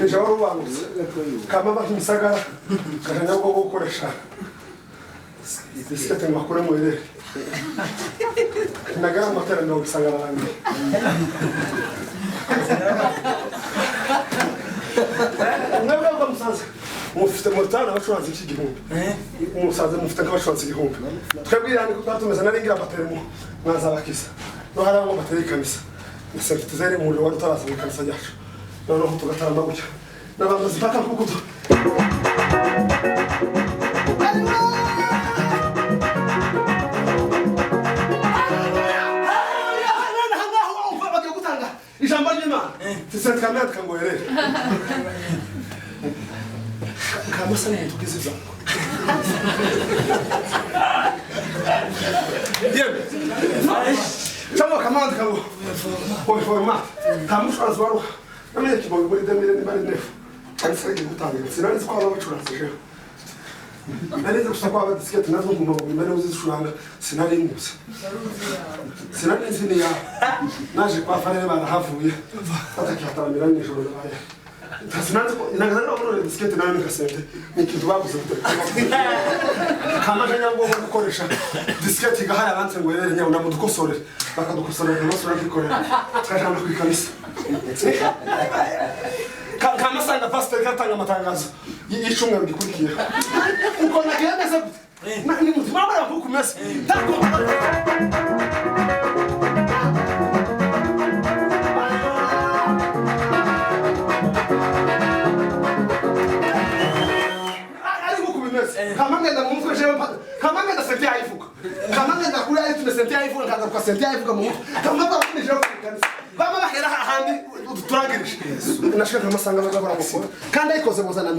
Nijoro rubangutse kama bakimisagara kanya bwo gukoresha diskete makore mu erere nagara matera ndo gisagara lange mwebwe musaza mufite dufite mortana abacuranzi cy'igihumbi umusaza mufite nk'abacuranzi igihumbi twebwirane ko twatumeze naringira bateremo mwazabakiza no harabo bateri kanisa nasentizere mu rwanda taraza mu kanisa yacu noneho tugatarama gutya n'abantu zipaka kuko ijambo ry'Imana tisent kamera kangoyere kamasa ni tugize zango yebe chamo kamanda kango kwa format kamushwa zwaro namenye kibogo muri demire ni bari nefu kanisa gutanga sinari ko abacuranze je narize gusaba abadiskete nazo ngumva mbere uzishuranga sinari ngusa sinari nzini ya naje kwa fare barahavuye atakataramira nijoro nabaye sinari ko inagana no diskete nayo nikasente nikintu baguze kama janya ngo gukoresha diskete igahara abanze ngo yerere nyawo namudukosore bakadukosorera n'osora bikorera twajana ku kanisa kama sanga pastor katanga amatangazo y'icumwe gikurikira uko nagendeze ni mutima bara kukumesa tako ali kukumesa kama ngenda mumfwe kama ngenda senti aifuka kama ngenda kula aitu na senti aifuka ngenda kwa senti aifuka mu kama ngenda kuni jero kanisa bama bahera handi turagirisha nashaka amasanga bagabara gukora kandi ayikoze muzana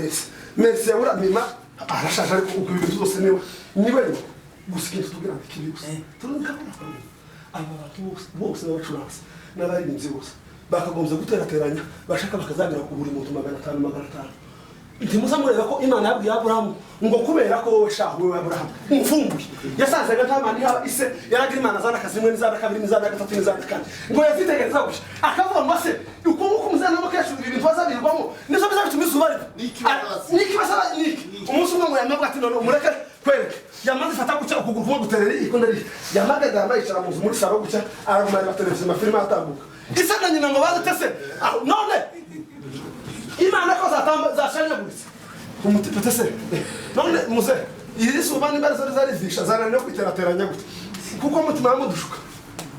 Merci ya mima arashaka ariko ukubiri zose niwe gusikintu tugira ikibibuse turunka abantu bose n'abacuranzi n'abaririmbyi bose bakagombye guterateranya bashaka bakazagira ku buri muntu 500 ntimuza mureba ko Imana yabwiye Abrahamu ngo kubera ko wowe shaho we Abrahamu umfumbuye yasanzaga ntamani haba ise yaragira Imana zana kazimwe n'izana kabiri n'izana gatatu n'izana kane ngo yafitegereza gushya akavuga ngo se uko umuzana no kesho ibintu bazabirwamo nizo bizabituma izuba niki basaba niki umunsi umwe ngo yamabwa ati none mureke kwereke yamaze fata gucya ukuguru kumwe guterera ikondari yamaga dama yicara mu muri saro gucya aragumana televiziyo mafilime atambuka isana nyina ngo bazatese none Imana ko zashanyaguritse umutipete se none muze iri suba ni barazo zarizisha zanane kwiterateranya gute kuko mutima wamudushuka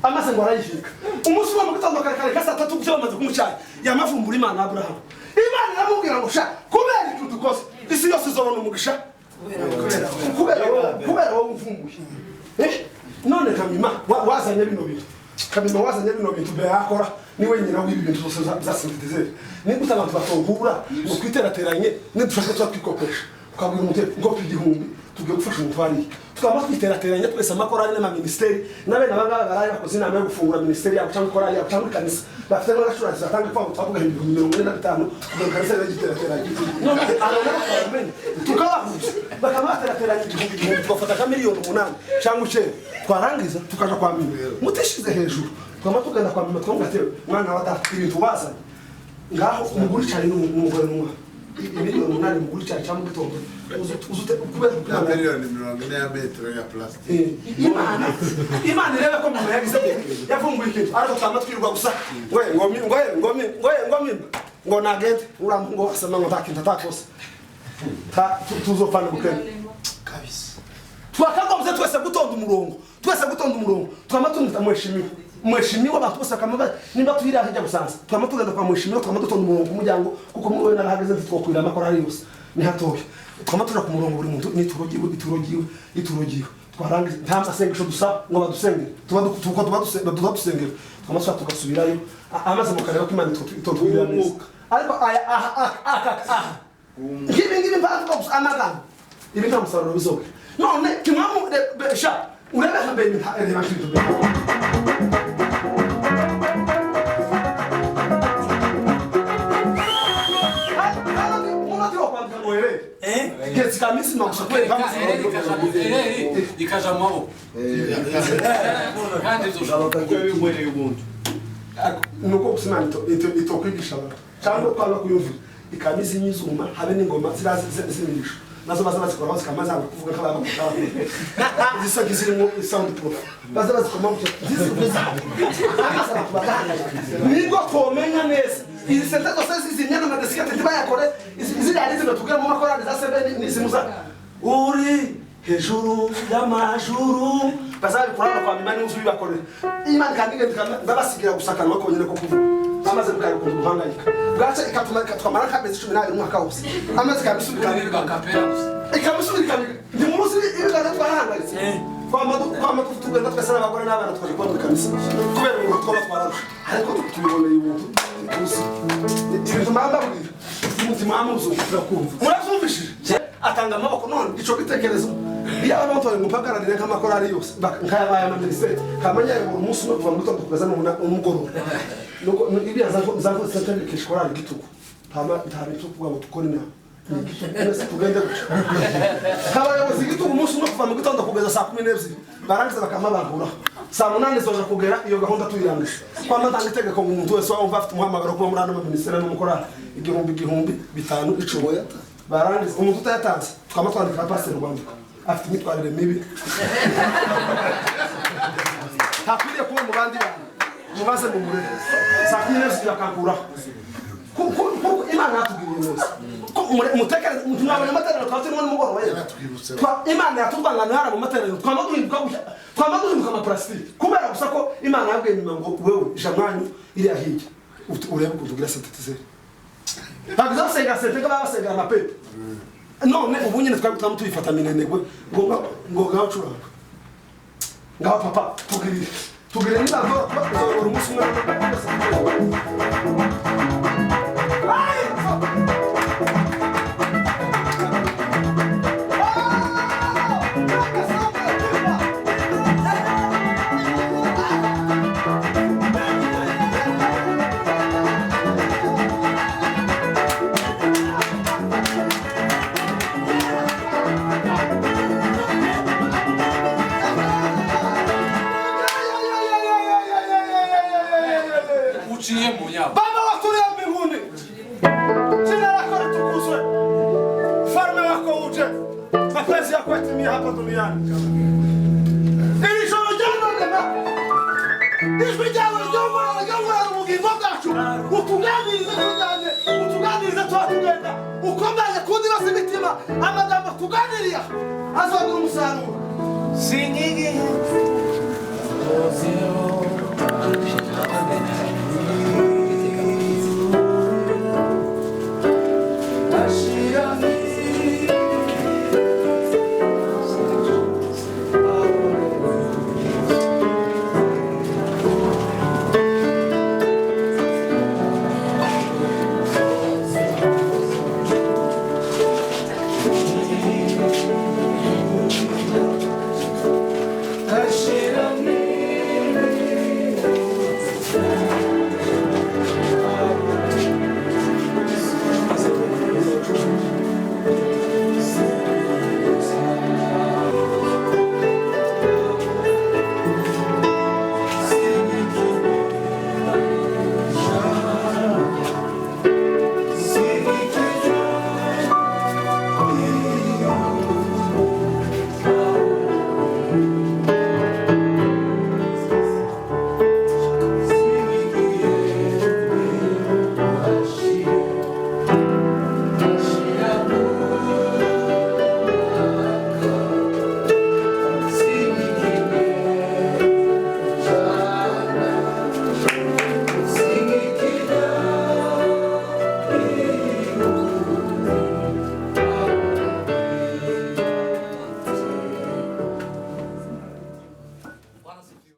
amase ngo arayishika umunsi wa mugitondo kare kasa 3 byo bamaze kumucyaye yamavumbura Imana Abrahamu Imana iramubwira ngo sha kubera icyo dukoze isi yose izobona umugisha kubera wowe umvumbuye none kamima wazanye bino bintu kamima wazanye bino bintu be yakora niwe nyina w'ibi bintu zose zasintizere nigute abantu batohura ngo kwiterateranye nidushaka twakikopesha ukabwira umuteko ngo igihumbi tugiye gufasha umutwari tukaba kwiterateranya twese amakorali n'amaministeri n'abene abangaba baraye bakoze inama yo gufungura ministeri yabo cyangwa korali yabo cyangwa kanisa bafite n'abashurasi batanga kwa twavuga 45 kugira kanisa y'igiterateranye none arona bakamenye tukabahuza bakabaterateranya igihumbi twafata miliyoni 8 cyangwa 9 twarangiza tukaja kwa mimi mutishize hejuru twama tugenda kwa mimi twongatewe mwana wa data ibintu bazanye ngaho umuguri cyane n'umugore n'umwana miliyoni 8 muguri cyane cyangwa gitondo uzute kubera miliyoni 40 ya metero ya plastic Imana rebe ko mama yagize yavumbuye ikintu ariko twama twirirwa gusa ngo nagende urambo asema ngo takinta takose tuzopana bukene kabisa twakagombye twese gutonda umurongo twama tunita mweshimiwa abantu bose akamaba nimba tuhira hajya gusanza twama tugenda kwa mweshimiwa twama dutonda umurongo umuryango kuko mwe narahageze twokwira amakorari yose ni hatoye twama tuja ku murongo buri muntu iturogiwe twarangiza nta masengesho dusa ngo badusengere tuba dusengera twama tugasubirayo amaze mu kareba ko Imana itotubira neza ariko ngibi mpamvu ko amagambo ibi nta musaruro bizoke none kimwamu sha urebe hambe nta elema kitu kamisi no kusokwe ikaja mabo kandi zoshaka kwebimwere y'ubuntu nuko kusimana itokwigisha abantu cyangwa kwanga kuyumvira ikamisi nyizuma habe n'ingoma ziraze zimirisho nazo baza bazikora bazikamaza kuvuga ko babakora izo zirimo sound proof baza bazikoma gutyo nibwo komenya neza izi sente zose zinyana na desikete ntibayakore izi yari zibatubwira mu makorali za 7 nisimuza uri hejuru y'amajuru bazabikora kwa mimani uzu bibakorera imana kandi ndabasigira gusakana bakonyene ko kuvuga amaze bukari kuhangayika bwaca ikatuma twamara kabezi 12 mwaka wose amaze kabisubika kapera gusa ikamusubika ndi murusi ibigana twarahangayitse kwa madu tugenda twese n'abagore n'abana twaje kwa kamisa kubera ngo twaba twararusha ariko tubiboneye ubuntu uzi ibintu mbambabwira umutima amuzo urakumva murazumvishije atanga amaboko none ico gitekerezo iyo abantu batoye mupagararire nk'amakorari yose nk'ayabaye amaministeri kamanya ngo umunsi umwe kuva mu gitondo kugeza n'umugoroba nuko ibiyaza zango satani kishkorari gituko nta bituko ngo tukore inama nese tugende guca abayobozi gituko umunsi umwe kuva mu gitondo kugeza saa 12 barangiza bakamabagura saa 8 zoja kugera iyo gahunda tuyirangisha kwa matanga itegeko ngo umuntu wese wumva afite umuhamagaro kuba muri ano maministeri n'umukorari igihumbi bitanu icuboya barangiza umuntu utayatanze twamatwandika pastor Rwanda afite imitwarire mibi takwiriye kuba mu bandi bantu mubaze mu murere saa 12 zirakankura kuko imana yatubwiye neza ko umutekereza mwabonye amaterano twaturimo n'umugoroba ye imana yatubangana hara mu materano twamaduhinduka amaplastiki kubera gusa ko imana yabwiye nyuma ngo wewe jamwanyu iri ahijya urebe ukuntu ugira synthetiseur ntabwo senga babasenga amapepe none ubu nyine twari tuyifata minenegwe ngo gacuranga ngaho papa tugire nibazo bazora umunsi umwe Baba watulia mbinguni. Jina lako litukuzwe. Ufalme wako uje. Mapenzi yako yatimie hapa duniani. Ili shoro jana lema. Ismi jawe jongo la mugingo gacu. Utuganiriza twatugenda. Ukomeye kundira simitima. Amagambo tuganiriya. Azagira umusaruro. Singigi.